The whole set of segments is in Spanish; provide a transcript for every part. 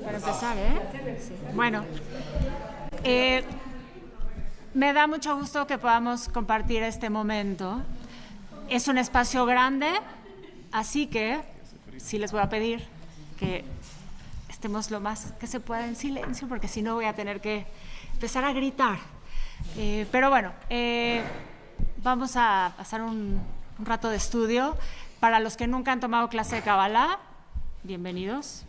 Para empezar, Sí. Bueno, me da mucho gusto que podamos compartir este momento. Es un espacio grande, así que sí les voy a pedir que estemos lo más que se pueda en silencio, porque si no voy a tener que empezar a gritar. Pero bueno, vamos a pasar un rato de estudio. Para los que nunca han tomado clase de Kabbalah, bienvenidos.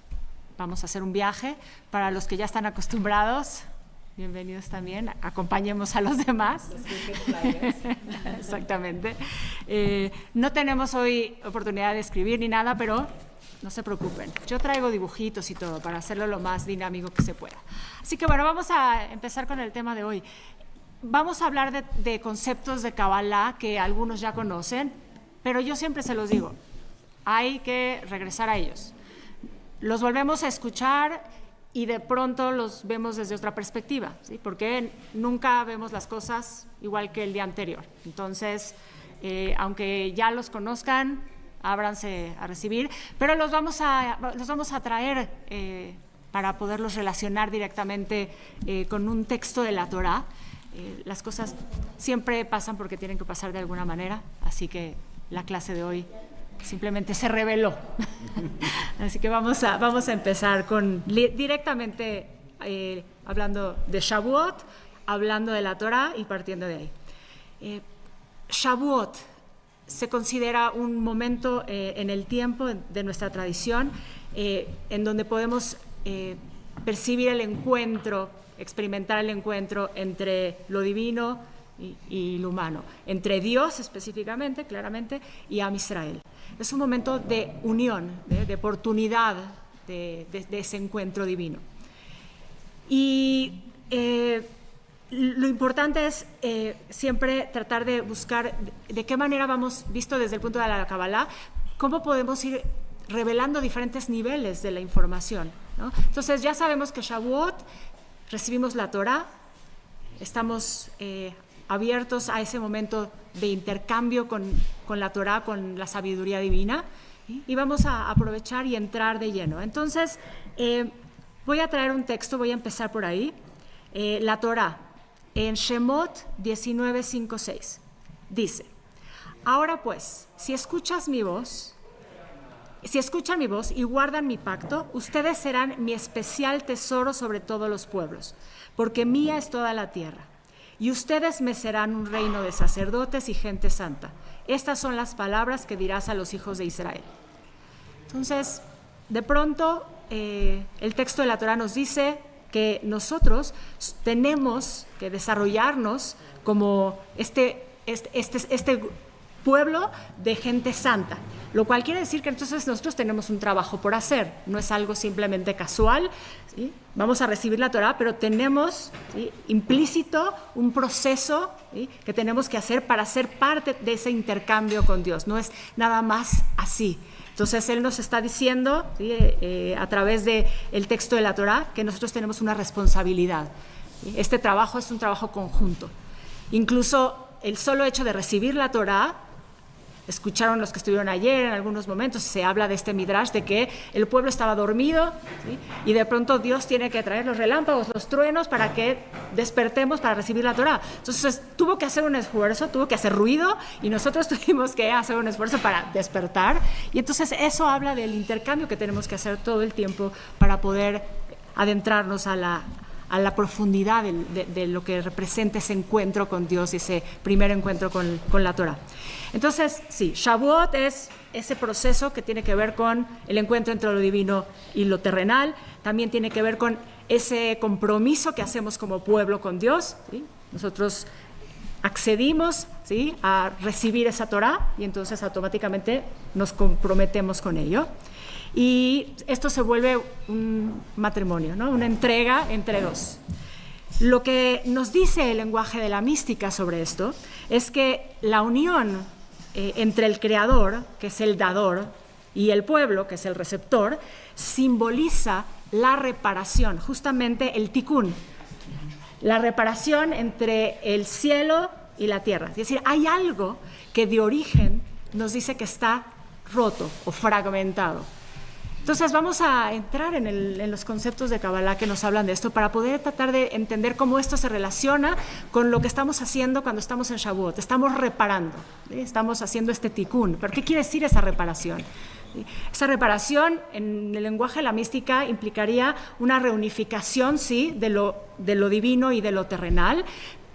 Vamos a hacer un viaje. Para los que ya están acostumbrados, bienvenidos también. Acompañemos a los demás. Exactamente. No tenemos hoy oportunidad de escribir ni nada, pero no se preocupen. Yo traigo dibujitos y todo para hacerlo lo más dinámico que se pueda. Así que bueno, vamos a empezar con el tema de hoy. Vamos a hablar de conceptos de Kabbalah que algunos ya conocen, pero yo siempre se los digo, hay que regresar a ellos. Los volvemos a escuchar y de pronto los vemos desde otra perspectiva, ¿sí? Porque nunca vemos las cosas igual que el día anterior. Entonces, aunque ya los conozcan, ábranse a recibir, pero los vamos a traer para poderlos relacionar directamente con un texto de la Torá. Las cosas siempre pasan porque tienen que pasar de alguna manera, así que la clase de hoy simplemente se reveló. Así que vamos a empezar directamente hablando de Shavuot, hablando de la Torá y partiendo de ahí. Shavuot se considera un momento en el tiempo de nuestra tradición en donde podemos percibir el encuentro, experimentar el encuentro entre lo divino y lo humano, entre Dios específicamente, claramente, y Am Israel. Es un momento de unión, de oportunidad de ese encuentro divino. Y lo importante es siempre tratar de buscar de qué manera vamos, visto desde el punto de la Kabbalah, cómo podemos ir revelando diferentes niveles de la información, ¿no? Entonces ya sabemos que Shavuot recibimos la Torá, estamos abiertos a ese momento de intercambio con la Torá, con la sabiduría divina, ¿sí? Y vamos a aprovechar y entrar de lleno. Entonces, voy a traer un texto, voy a empezar por ahí. La Torá, en Shemot 19:5-6, dice: ahora pues, si escuchan mi voz y guardan mi pacto, ustedes serán mi especial tesoro sobre todos los pueblos, porque mía es toda la tierra. Y ustedes me serán un reino de sacerdotes y gente santa. Estas son las palabras que dirás a los hijos de Israel. Entonces, de pronto, el texto de la Torá nos dice que nosotros tenemos que desarrollarnos como este pueblo de gente santa, lo cual quiere decir que entonces nosotros tenemos un trabajo por hacer, no es algo simplemente casual, ¿sí? Vamos a recibir la Torá, pero tenemos, ¿sí?, implícito un proceso, ¿sí?, que tenemos que hacer para ser parte de ese intercambio con Dios, no es nada más así. Entonces Él nos está diciendo, ¿sí?, a través del texto de la Torá, que nosotros tenemos una responsabilidad, ¿sí? Este trabajo es un trabajo conjunto. Incluso el solo hecho de recibir la Torá, escucharon los que estuvieron ayer en algunos momentos, se habla de este midrash de que el pueblo estaba dormido, ¿sí?, y de pronto Dios tiene que traer los relámpagos, los truenos para que despertemos para recibir la Torá. Entonces tuvo que hacer un esfuerzo, tuvo que hacer ruido y nosotros tuvimos que hacer un esfuerzo para despertar, y entonces eso habla del intercambio que tenemos que hacer todo el tiempo para poder adentrarnos a la profundidad de lo que representa ese encuentro con Dios y ese primer encuentro con la Torá. Entonces, sí, Shavuot es ese proceso que tiene que ver con el encuentro entre lo divino y lo terrenal, también tiene que ver con ese compromiso que hacemos como pueblo con Dios, ¿sí? Nosotros accedimos, ¿sí?, a recibir esa Torá y entonces automáticamente nos comprometemos con ello. Y esto se vuelve un matrimonio, ¿no?, una entrega entre dos. Lo que nos dice el lenguaje de la mística sobre esto es que la unión entre el creador, que es el dador, y el pueblo, que es el receptor, simboliza la reparación, justamente el tikkun, la reparación entre el cielo y la tierra. Es decir, hay algo que de origen nos dice que está roto o fragmentado. Entonces vamos a entrar en los conceptos de Kabbalah que nos hablan de esto para poder tratar de entender cómo esto se relaciona con lo que estamos haciendo cuando estamos en Shavuot. Estamos reparando, ¿sí? Estamos haciendo este tikkun. ¿Pero qué quiere decir esa reparación? Esa reparación en el lenguaje de la mística implicaría una reunificación, ¿sí?, de lo divino y de lo terrenal,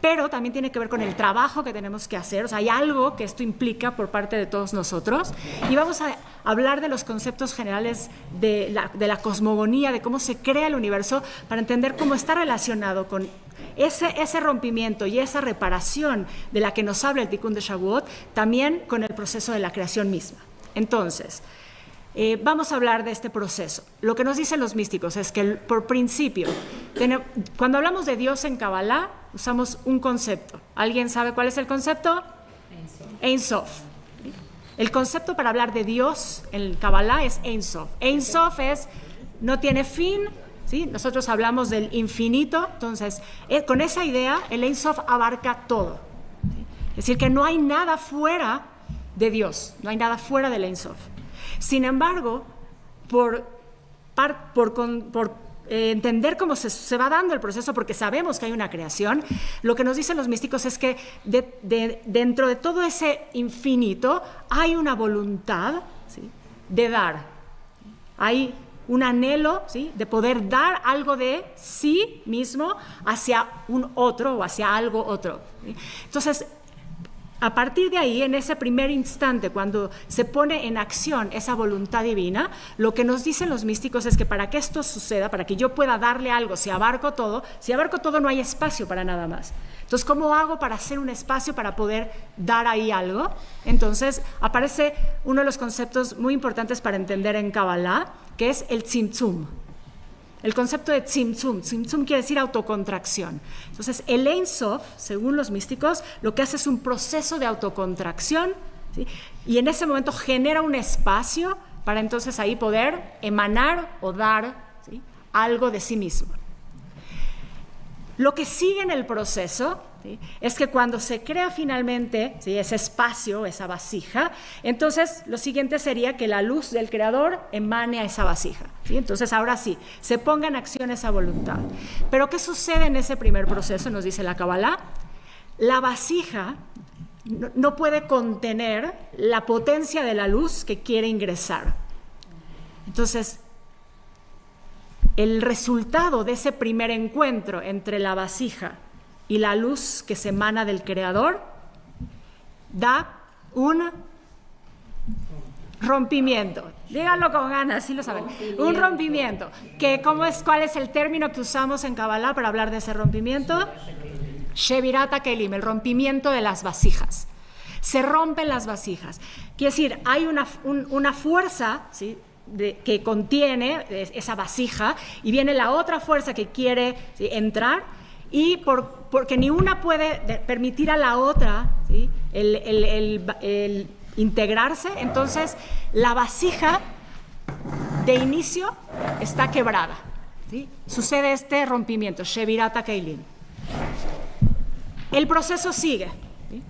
pero también tiene que ver con el trabajo que tenemos que hacer. O sea, hay algo que esto implica por parte de todos nosotros. Y vamos a hablar de los conceptos generales de la cosmogonía, de cómo se crea el universo, para entender cómo está relacionado con ese rompimiento y esa reparación de la que nos habla el Tikkun de Shavuot, también con el proceso de la creación misma. Entonces, vamos a hablar de este proceso. Lo que nos dicen los místicos es que, por principio, cuando hablamos de Dios en Kabbalah, usamos un concepto. ¿Alguien sabe cuál es el concepto? Ein Sof. El concepto para hablar de Dios en Kabbalah es Ein Sof. Ein Sof no tiene fin, ¿sí? Nosotros hablamos del infinito, entonces, con esa idea, el Ein Sof abarca todo, ¿sí? Es decir, que no hay nada fuera de Dios, no hay nada fuera del Ein Sof. Sin embargo, por entender cómo se va dando el proceso, porque sabemos que hay una creación, lo que nos dicen los místicos es que dentro de todo ese infinito hay una voluntad, ¿sí?, de dar. Hay un anhelo, ¿sí?, de poder dar algo de sí mismo hacia un otro o hacia algo otro, ¿sí? Entonces, a partir de ahí, en ese primer instante, cuando se pone en acción esa voluntad divina, lo que nos dicen los místicos es que para que esto suceda, para que yo pueda darle algo, si abarco todo no hay espacio para nada más. Entonces, ¿cómo hago para hacer un espacio para poder dar ahí algo? Entonces, aparece uno de los conceptos muy importantes para entender en Kabbalah, que es el tzimtzum. El concepto de tzimtzum quiere decir autocontracción. Entonces, el Ein Sof, según los místicos, lo que hace es un proceso de autocontracción, ¿sí?, y en ese momento genera un espacio para entonces ahí poder emanar o dar, ¿sí?, algo de sí mismo. Lo que sigue en el proceso, ¿sí?, es que cuando se crea finalmente, ¿sí?, ese espacio, esa vasija, entonces lo siguiente sería que la luz del Creador emane a esa vasija, ¿sí? Entonces ahora sí, se ponga en acción esa voluntad. Pero ¿qué sucede en ese primer proceso? Nos dice la Kabbalah. La vasija no puede contener la potencia de la luz que quiere ingresar. Entonces, el resultado de ese primer encuentro entre la vasija y la luz que se emana del Creador da un rompimiento. Díganlo con ganas, sí lo saben. Un rompimiento. ¿Cuál es el término que usamos en Kabbalah para hablar de ese rompimiento? Shevirat HaKelim, el rompimiento de las vasijas. Se rompen las vasijas. Quiere decir, hay una fuerza, ¿sí?, que contiene esa vasija, y viene la otra fuerza que quiere, ¿sí?, entrar, y porque ni una puede permitir a la otra, ¿sí?, el integrarse, entonces la vasija de inicio está quebrada, ¿sí? Sucede este rompimiento, Shevirat HaKeilim. El proceso sigue, ¿sí?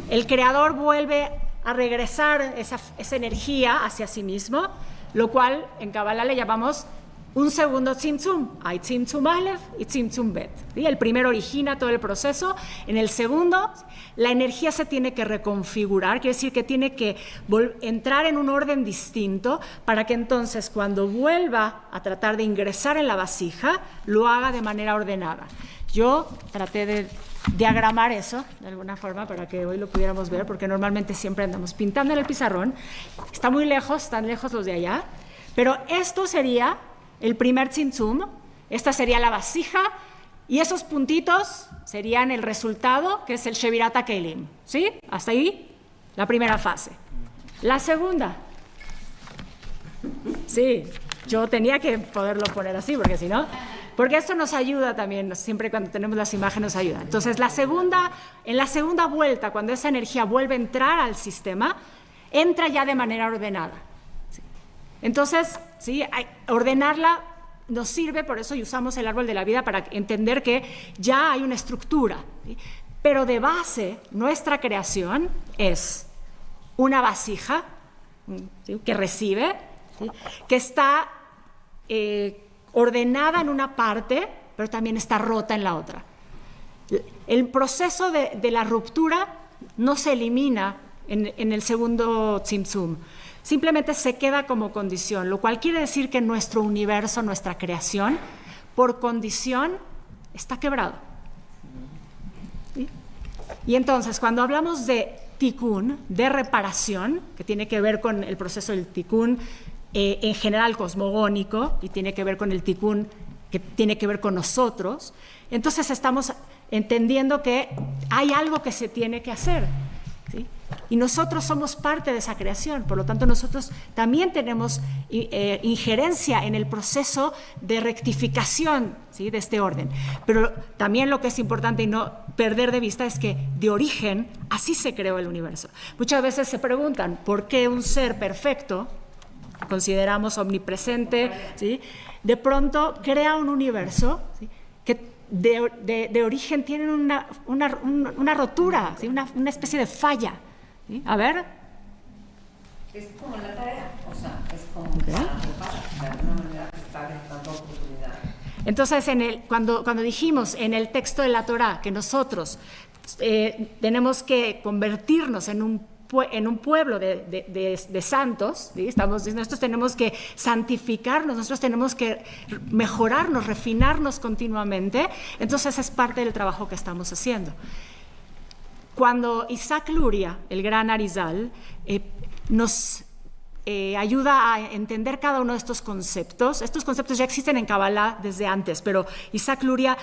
El Creador vuelve a regresar esa energía hacia sí mismo, lo cual en Kabbalah le llamamos un segundo tzimtzum. Hay tzimtzum Aleph y tzimtzum Bet, ¿sí? El primero origina todo el proceso. En el segundo, la energía se tiene que reconfigurar, quiere decir que tiene que entrar en un orden distinto para que entonces, cuando vuelva a tratar de ingresar en la vasija, lo haga de manera ordenada. Yo traté de diagramar eso de alguna forma para que hoy lo pudiéramos ver, porque normalmente siempre andamos pintando en el pizarrón. Está muy lejos, están lejos los de allá, pero esto sería el primer tzimtzum, esta sería la vasija, y esos puntitos serían el resultado, que es el Shevirat HaKeilim, ¿sí? Hasta ahí, la primera fase. La segunda, sí, yo tenía que poderlo poner así, porque si no, porque esto nos ayuda también, siempre cuando tenemos las imágenes nos ayuda. Entonces, en la segunda vuelta, cuando esa energía vuelve a entrar al sistema, entra ya de manera ordenada. ¿Sí? Entonces, ¿sí?, ordenarla nos sirve, por eso y usamos el árbol de la vida para entender que ya hay una estructura, ¿sí? Pero de base, nuestra creación es una vasija, ¿sí?, que recibe, ¿sí? Que está ordenada en una parte, pero también está rota en la otra. El proceso de la ruptura no se elimina en el segundo Tzimtzum, simplemente se queda como condición, lo cual quiere decir que nuestro universo, nuestra creación, por condición, está quebrado. ¿Sí? Y entonces, cuando hablamos de tikkun, de reparación, que tiene que ver con el proceso del tikkun en general cosmogónico, y tiene que ver con el tikkun que tiene que ver con nosotros, entonces estamos entendiendo que hay algo que se tiene que hacer, ¿sí? Y nosotros somos parte de esa creación, por lo tanto nosotros también tenemos injerencia en el proceso de rectificación, ¿sí? De este orden. Pero también lo que es importante y no perder de vista es que de origen así se creó el universo. Muchas veces se preguntan por qué un ser perfecto, consideramos omnipresente, ¿sí? De pronto crea un universo, ¿sí? Que de origen tienen una rotura, ¿sí? una especie de falla, ¿sí? A ver. Es como la tarea, o sea, es como que de alguna manera está dando oportunidad. Entonces, cuando dijimos en el texto de la Torá que nosotros tenemos que convertirnos en un pueblo de santos, ¿sí? Nosotros tenemos que santificarnos, nosotros tenemos que mejorarnos, refinarnos continuamente, entonces es parte del trabajo que estamos haciendo. Cuando Isaac Luria, el gran Arizal, nos ayuda a entender cada uno de estos conceptos ya existen en Kabbalah desde antes, pero Isaac Luria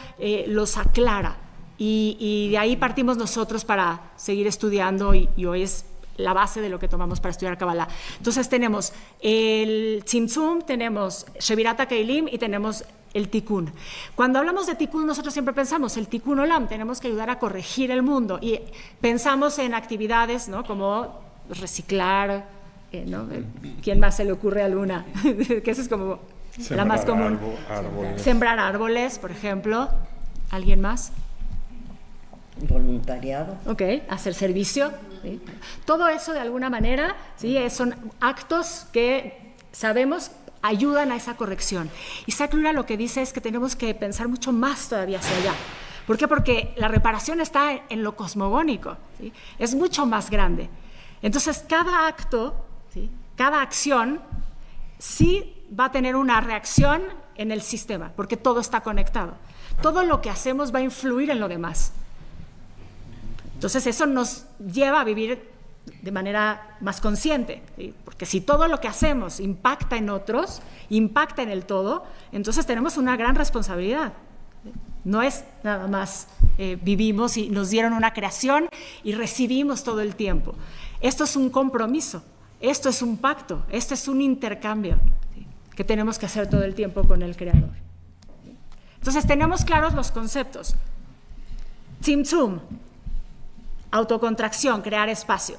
los aclara, y de ahí partimos nosotros para seguir estudiando, y hoy es la base de lo que tomamos para estudiar Kabbalah. Entonces tenemos el Tzimtzum, tenemos Shevirat HaKeilim y tenemos el Tikkun. Cuando hablamos de Tikkun, nosotros siempre pensamos el Tikkun Olam, tenemos que ayudar a corregir el mundo, y pensamos en actividades, ¿no? Como reciclar, ¿no? ¿Quién más se le ocurre alguna? Que esa es como la más común. Sembrar árboles, por ejemplo. ¿Alguien más? Voluntariado. Ok, hacer servicio, ¿sí? Todo eso de alguna manera, ¿sí? Son actos que sabemos ayudan a esa corrección. Isaac Luria lo que dice es que tenemos que pensar mucho más todavía hacia allá. ¿Por qué? Porque la reparación está en lo cosmogónico, ¿sí? Es mucho más grande. Entonces, cada acto, ¿sí? Cada acción, sí va a tener una reacción en el sistema, porque todo está conectado. Todo lo que hacemos va a influir en lo demás. Entonces eso nos lleva a vivir de manera más consciente, ¿sí? Porque si todo lo que hacemos impacta en otros, impacta en el todo, entonces tenemos una gran responsabilidad. No es nada más vivimos y nos dieron una creación y recibimos todo el tiempo. Esto es un compromiso, esto es un pacto, esto es un intercambio, ¿sí? Que tenemos que hacer todo el tiempo con el Creador. Entonces tenemos claros los conceptos. Tzimtzum, autocontracción, crear espacio.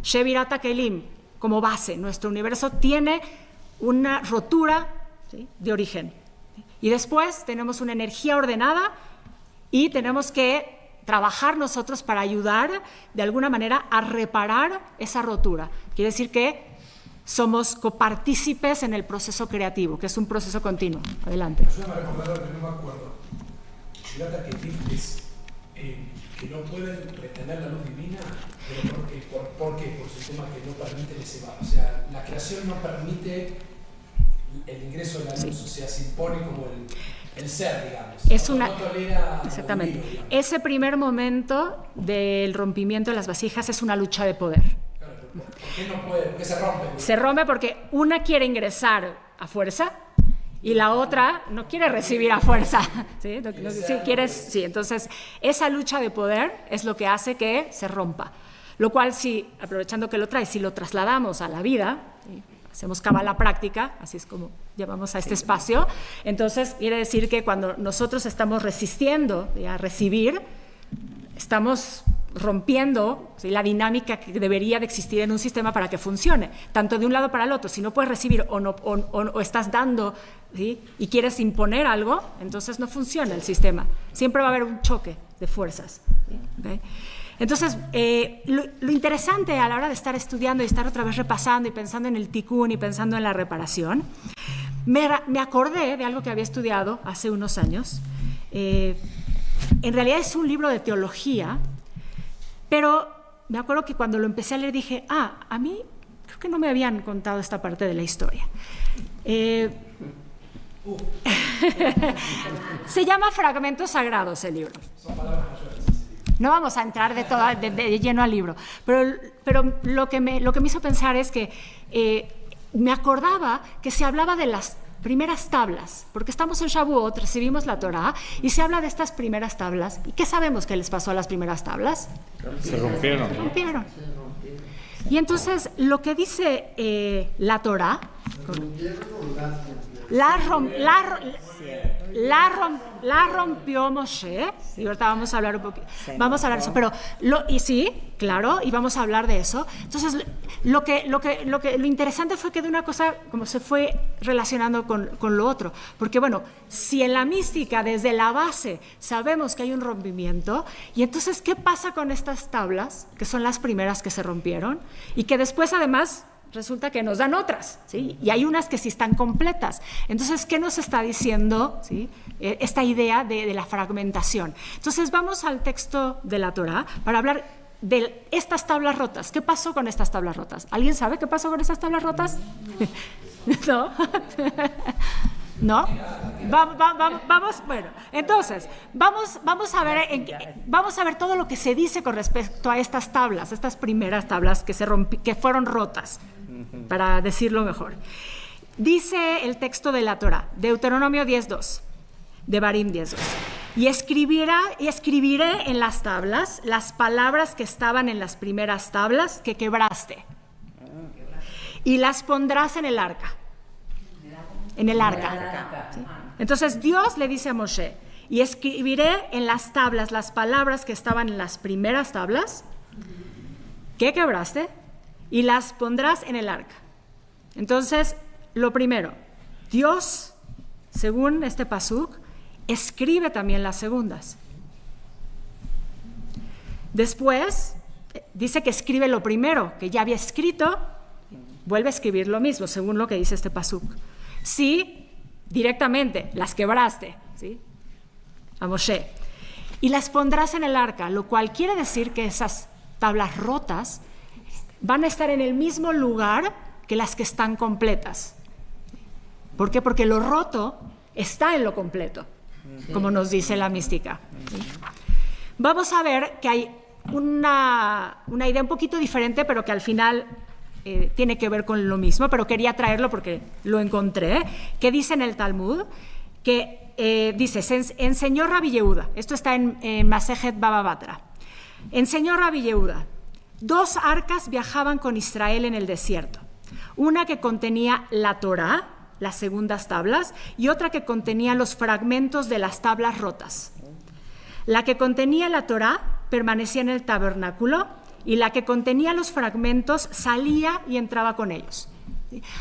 Shevirat HaKeilim, como base, nuestro universo tiene una rotura, ¿sí? De origen. Y después tenemos una energía ordenada y tenemos que trabajar nosotros para ayudar de alguna manera a reparar esa rotura. Quiere decir que somos copartícipes en el proceso creativo, que es un proceso continuo. Adelante. Yo me recordaba que no me acuerdo. Shevirat HaKeilim es que no pueden retener la luz divina, pero ¿por qué? Por el sistema que no permite que se vaya. O sea, la creación no permite el ingreso de la luz, sí. O sea, se impone como el ser, digamos. Es una, no tolera exactamente. Morir, ese primer momento del rompimiento de las vasijas es una lucha de poder. Claro, ¿por qué no puede? ¿Por qué se rompe? Se rompe porque una quiere ingresar a fuerza y la otra no quiere recibir a fuerza, ¿sí? Sí, entonces esa lucha de poder es lo que hace que se rompa, lo cual, si aprovechando que lo trae, si lo trasladamos a la vida, ¿sí? Hacemos Kabbalah práctica, así es como llamamos a este espacio, entonces quiere decir que cuando nosotros estamos resistiendo, ¿sí? A recibir, estamos rompiendo, ¿sí? La dinámica que debería de existir en un sistema para que funcione, tanto de un lado para el otro. Si no puedes recibir o estás dando, ¿sí? Y quieres imponer algo, entonces no funciona el sistema. Siempre va a haber un choque de fuerzas, ¿sí? ¿Okay? Entonces, lo interesante a la hora de estar estudiando y estar otra vez repasando y pensando en el tikkun y pensando en la reparación, me acordé de algo que había estudiado hace unos años. En realidad es un libro de teología, pero me acuerdo que cuando lo empecé a leer dije, a mí creo que no me habían contado esta parte de la historia. Se llama Fragmentos Sagrados el libro. No vamos a entrar de lleno al libro, pero lo que me hizo pensar es que me acordaba que se hablaba de las primeras tablas, porque estamos en Shavuot, recibimos la Torá, y se habla de estas primeras tablas. ¿Y qué sabemos que les pasó a las primeras tablas? Se rompieron. Se rompieron. Y entonces, lo que dice la Torá, la rompió Moshe, y ahorita vamos a hablar un poquito, vamos a hablar de eso, pero sí, claro, y vamos a hablar de eso. Entonces, lo interesante fue que de una cosa como se fue relacionando con lo otro, porque bueno, si en la mística desde la base sabemos que hay un rompimiento, y entonces, ¿qué pasa con estas tablas, que son las primeras que se rompieron, y que después además resulta que nos dan otras, ¿sí? Y hay unas que sí están completas. Entonces, ¿qué nos está diciendo, ¿sí? Esta idea de la fragmentación? Entonces, vamos al texto de la Torá para hablar de estas tablas rotas. ¿Qué pasó con estas tablas rotas? ¿Alguien sabe qué pasó con estas tablas rotas? ¿No? ¿No? Vamos, bueno, entonces, vamos a ver todo lo que se dice con respecto a estas tablas, estas primeras tablas que fueron rotas, para decirlo mejor. Dice el texto de la Torá, Deuteronomio 10:2, Devarim 10:2, y escribiré en las tablas las palabras que estaban en las primeras tablas que quebraste, y las pondrás en el arca. En el arca. ¿Sí? Entonces Dios le dice a Moshe, y escribiré en las tablas las palabras que estaban en las primeras tablas que quebraste, y las pondrás en el arca. Entonces, lo primero, Dios, según este pasuk, escribe también las segundas. Después, dice que escribe lo primero, que ya había escrito, vuelve a escribir lo mismo, según lo que dice este pasuk. Sí, directamente, las quebraste, ¿sí? A Moshe. Y las pondrás en el arca, lo cual quiere decir que esas tablas rotas van a estar en el mismo lugar que las que están completas. ¿Por qué? Porque lo roto está en lo completo, como nos dice la mística. ¿Sí? Vamos a ver que hay una idea un poquito diferente, pero que al final tiene que ver con lo mismo, pero quería traerlo porque lo encontré, que dice en el Talmud, que dice, enseñó Rabbi Yehuda, esto está en Masejet Baba Batra, enseñó Rabbi Yehuda, 2 arcas viajaban con Israel en el desierto, una que contenía la Torá, las segundas tablas, y otra que contenía los fragmentos de las tablas rotas. La que contenía la Torá permanecía en el tabernáculo, y la que contenía los fragmentos salía y entraba con ellos.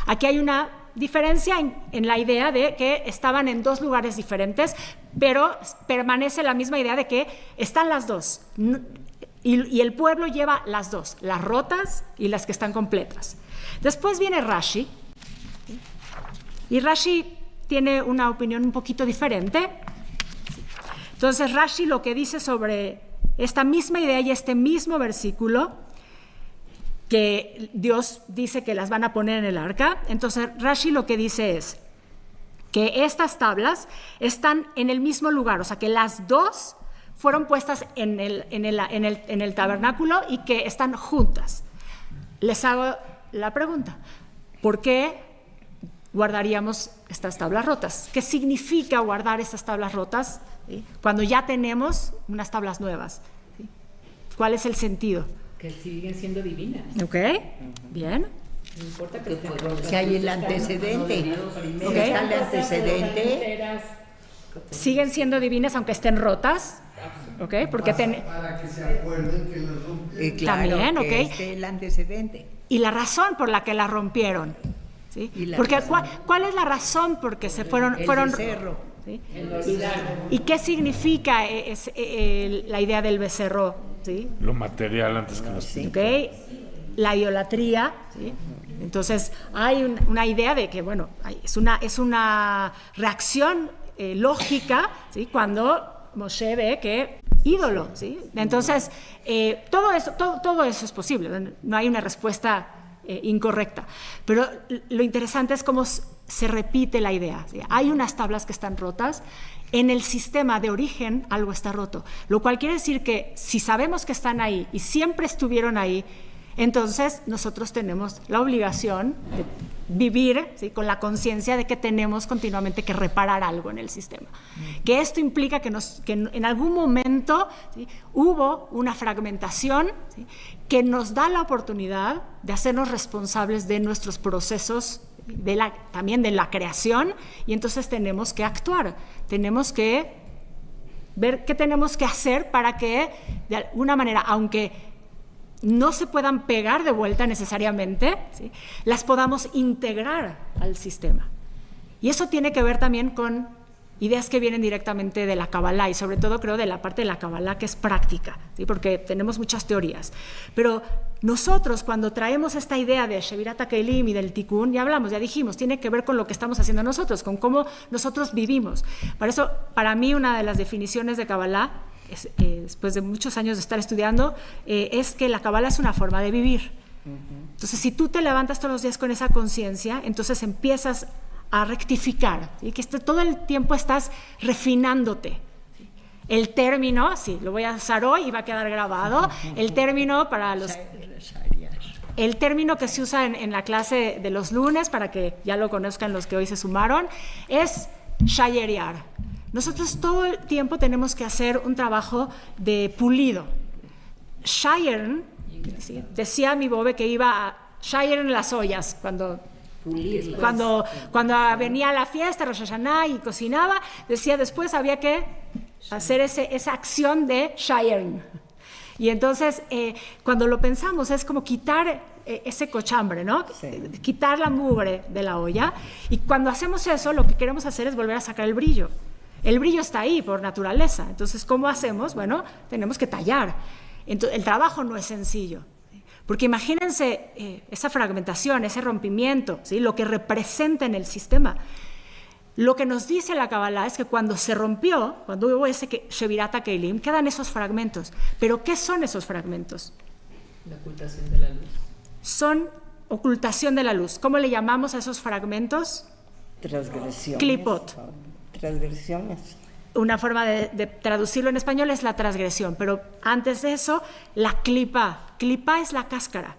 Aquí hay una diferencia en la idea de que estaban en 2 lugares diferentes, pero permanece la misma idea de que están las 2. Y el pueblo lleva las 2, las rotas y las que están completas. Después viene Rashi, y Rashi tiene una opinión un poquito diferente. Entonces Rashi lo que dice sobre esta misma idea y este mismo versículo, que Dios dice que las van a poner en el arca, entonces Rashi lo que dice es que estas tablas están en el mismo lugar, o sea que las 2 fueron puestas en el tabernáculo y que están juntas. Les hago la pregunta, ¿por qué guardaríamos estas tablas rotas? ¿Qué significa guardar estas tablas rotas, ¿sí?, cuando ya tenemos unas tablas nuevas? ¿Sí? ¿Cuál es el sentido? Que siguen siendo divinas. ¿Ok? Bien. No importa que Si hay el antecedente. Ok. Si está el antecedente. Siguen siendo divinas aunque estén rotas. ¿Ok? Porque para que se acuerden que los rompieron. Claro, También, que ok. esté el antecedente. y la razón por la que la rompieron. ¿Sí? Porque ¿cuál es la razón por que se fueron? El becerro. ¿Sí? ¿Y qué significa la idea del becerro ¿sí? Lo material antes que lo espiritual. ¿Ok? La idolatría, ¿sí? Entonces hay una idea de que, bueno, es una reacción lógica, ¿sí? Cuando Moshe ve que ídolo, ¿sí? Entonces, todo eso es posible, no hay una respuesta incorrecta, pero lo interesante es cómo se repite la idea, ¿sí? Hay unas tablas que están rotas, en el sistema de origen algo está roto, lo cual quiere decir que si sabemos que están ahí y siempre estuvieron ahí, entonces nosotros tenemos la obligación de vivir, ¿sí? Con la conciencia de que tenemos continuamente que reparar algo en el sistema. Que esto implica que en algún momento, ¿sí? Hubo una fragmentación, ¿sí? Que nos da la oportunidad de hacernos responsables de nuestros procesos, también de la creación, y entonces tenemos que actuar, tenemos que ver qué tenemos que hacer para que de alguna manera, aunque no se puedan pegar de vuelta necesariamente, ¿sí? Las podamos integrar al sistema. Y eso tiene que ver también con ideas que vienen directamente de la Kabbalah, y sobre todo creo de la parte de la Kabbalah que es práctica, ¿sí? Porque tenemos muchas teorías. Pero nosotros cuando traemos esta idea de Shevirat HaKeilim y del Tikkun, ya dijimos, tiene que ver con lo que estamos haciendo nosotros, con cómo nosotros vivimos. Por eso, para mí, una de las definiciones de Kabbalah, después de muchos años de estar estudiando, es que la Kabbalah es una forma de vivir. Entonces, si tú te levantas todos los días con esa conciencia, entonces empiezas a rectificar, ¿sí? Que todo el tiempo estás refinándote. El término, sí, lo voy a usar hoy y va a quedar grabado, el término el término que se usa en la clase de los lunes, para que ya lo conozcan los que hoy se sumaron, es shayeriar. Nosotros todo el tiempo tenemos que hacer un trabajo de pulido. Shayern, ¿sí? Decía mi bobe que iba a shayern las ollas cuando venía a la fiesta, Rosh Hashanah, y cocinaba, decía después había que hacer esa acción de shayern. Y entonces, cuando lo pensamos, es como quitar ese cochambre, ¿no? Sí. Quitar la mugre de la olla. Y cuando hacemos eso, lo que queremos hacer es volver a sacar el brillo. El brillo está ahí por naturaleza. Entonces, ¿cómo hacemos? Bueno, tenemos que tallar. Entonces, el trabajo no es sencillo. Porque imagínense esa fragmentación, ese rompimiento, ¿sí? Lo que representa en el sistema. Lo que nos dice la Kabbalah es que cuando se rompió, cuando hubo ese Shevirat HaKeilim, quedan esos fragmentos. ¿Pero qué son esos fragmentos? La ocultación de la luz. Son ocultación de la luz. ¿Cómo le llamamos a esos fragmentos? Transgresiones. Klipot. Transgresiones. Una forma de traducirlo en español es la transgresión, pero antes de eso, la klipa. Klipa es la cáscara.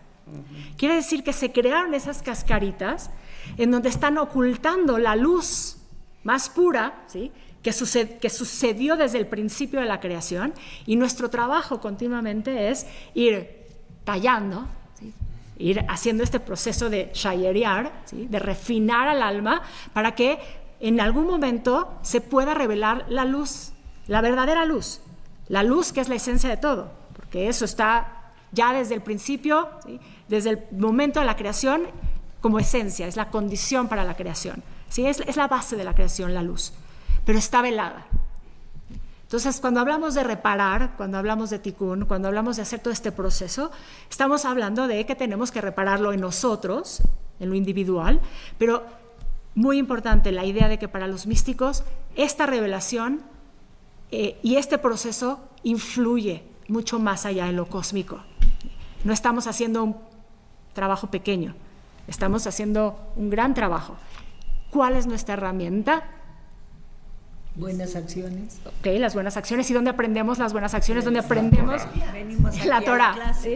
Quiere decir que se crearon esas cascaritas en donde están ocultando la luz más pura, ¿sí? que sucedió desde el principio de la creación, y nuestro trabajo continuamente es ir tallando, ¿sí? Ir haciendo este proceso de shayeriar, ¿sí? De refinar al alma para que en algún momento se pueda revelar la luz, la verdadera luz, la luz que es la esencia de todo, porque eso está ya desde el principio, ¿sí? Desde el momento de la creación como esencia, es la condición para la creación, ¿sí? Es la base de la creación, la luz, pero está velada. Entonces, cuando hablamos de reparar, cuando hablamos de tikkun, cuando hablamos de hacer todo este proceso, estamos hablando de que tenemos que repararlo en nosotros, en lo individual, pero muy importante la idea de que para los místicos esta revelación y este proceso influye mucho más allá en lo cósmico. No estamos haciendo un trabajo pequeño, estamos haciendo un gran trabajo. ¿Cuál es nuestra herramienta? Buenas acciones. Ok, las buenas acciones. ¿Y dónde aprendemos las buenas acciones? ¿Dónde aprendemos? La Torá. ¿Sí?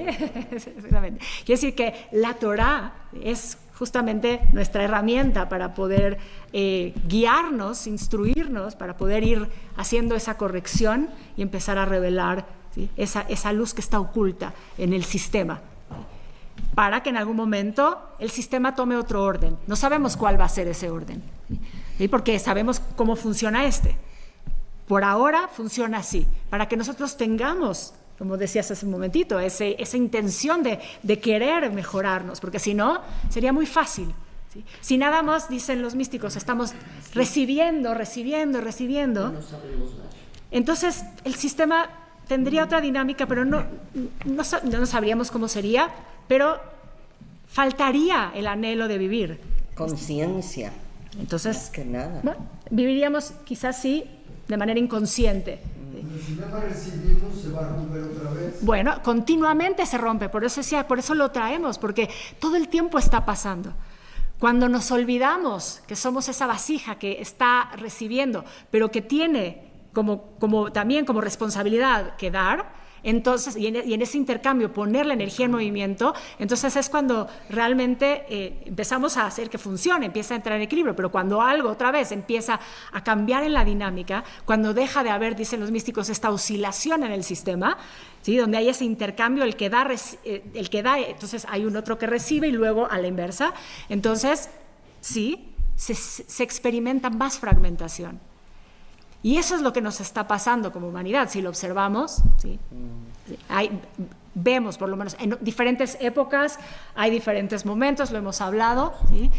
Exactamente. Quiere decir que la Torá es justamente nuestra herramienta para poder guiarnos, instruirnos, para poder ir haciendo esa corrección y empezar a revelar, ¿sí? esa luz que está oculta en el sistema, para que en algún momento el sistema tome otro orden. No sabemos cuál va a ser ese orden, ¿sí? Porque sabemos cómo funciona este. Por ahora funciona así, para que nosotros tengamos, como decías hace un momentito, esa intención de querer mejorarnos, porque si no, sería muy fácil, ¿sí? Si nada más, dicen los místicos, estamos recibiendo, entonces el sistema tendría otra dinámica, pero no sabríamos cómo sería, pero faltaría el anhelo de vivir. Conciencia, Entonces, más que nada. bueno, viviríamos quizás sí de manera inconsciente. Pero si no la recibimos, se va a romper otra vez. Bueno, continuamente se rompe, por eso lo traemos, porque todo el tiempo está pasando. Cuando nos olvidamos que somos esa vasija que está recibiendo, pero que tiene también como responsabilidad que dar, entonces, y en ese intercambio poner la energía en movimiento, entonces es cuando realmente empezamos a hacer que funcione, empieza a entrar en equilibrio. Pero cuando algo otra vez empieza a cambiar en la dinámica, cuando deja de haber, dicen los místicos, esta oscilación en el sistema, ¿sí? Donde hay ese intercambio, el que da, entonces hay un otro que recibe y luego a la inversa, entonces sí, se experimenta más fragmentación. Y eso es lo que nos está pasando como humanidad, si lo observamos, ¿sí? Vemos, por lo menos, en diferentes épocas, hay diferentes momentos, lo hemos hablado, ¿sí?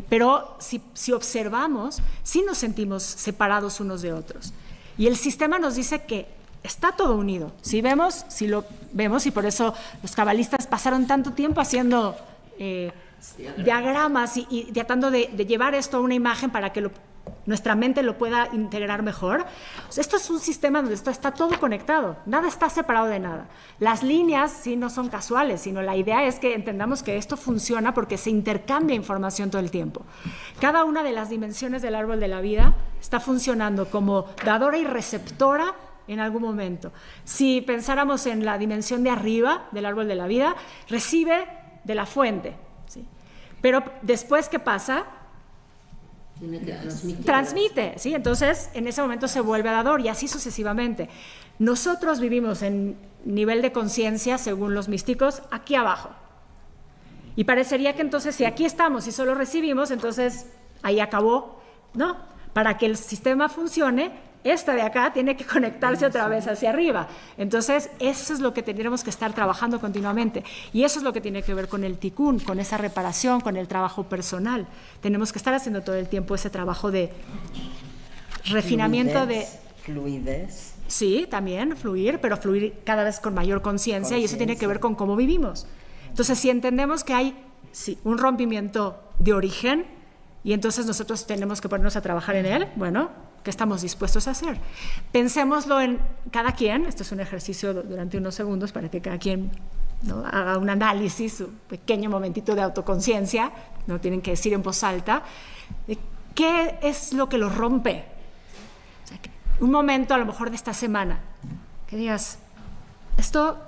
Pero si observamos, sí nos sentimos separados unos de otros. Y el sistema nos dice que está todo unido. Si lo vemos, y por eso los cabalistas pasaron tanto tiempo haciendo diagramas y tratando de llevar esto a una imagen para que nuestra mente lo pueda integrar mejor. O sea, esto es un sistema donde está todo conectado, nada está separado de nada. Las líneas sí no son casuales, sino la idea es que entendamos que esto funciona porque se intercambia información todo el tiempo. Cada una de las dimensiones del árbol de la vida está funcionando como dadora y receptora en algún momento. Si pensáramos en la dimensión de arriba del árbol de la vida, recibe de la fuente, ¿sí? Pero después, ¿qué pasa? Tiene que Transmite, ¿sí? Entonces, en ese momento se vuelve dador y así sucesivamente. Nosotros vivimos en nivel de conciencia, según los místicos, aquí abajo. Y parecería que entonces, si aquí estamos y solo recibimos, entonces ahí acabó. No, para que el sistema funcione, esta de acá tiene que conectarse otra vez hacia arriba. Entonces, eso es lo que tendremos que estar trabajando continuamente. Y eso es lo que tiene que ver con el tikkun, con esa reparación, con el trabajo personal. Tenemos que estar haciendo todo el tiempo ese trabajo de refinamiento Fluidez. Sí, también fluir, pero fluir cada vez con mayor conciencia, y eso tiene que ver con cómo vivimos. Entonces, si entendemos que hay un rompimiento de origen, y entonces nosotros tenemos que ponernos a trabajar en él, bueno, ¿qué estamos dispuestos a hacer? Pensémoslo en cada quien, esto es un ejercicio durante unos segundos para que cada quien, ¿no?, haga un análisis, un pequeño momentito de autoconciencia, no tienen que decir en voz alta, de qué es lo que lo rompe. O sea, un momento a lo mejor de esta semana, que digas, esto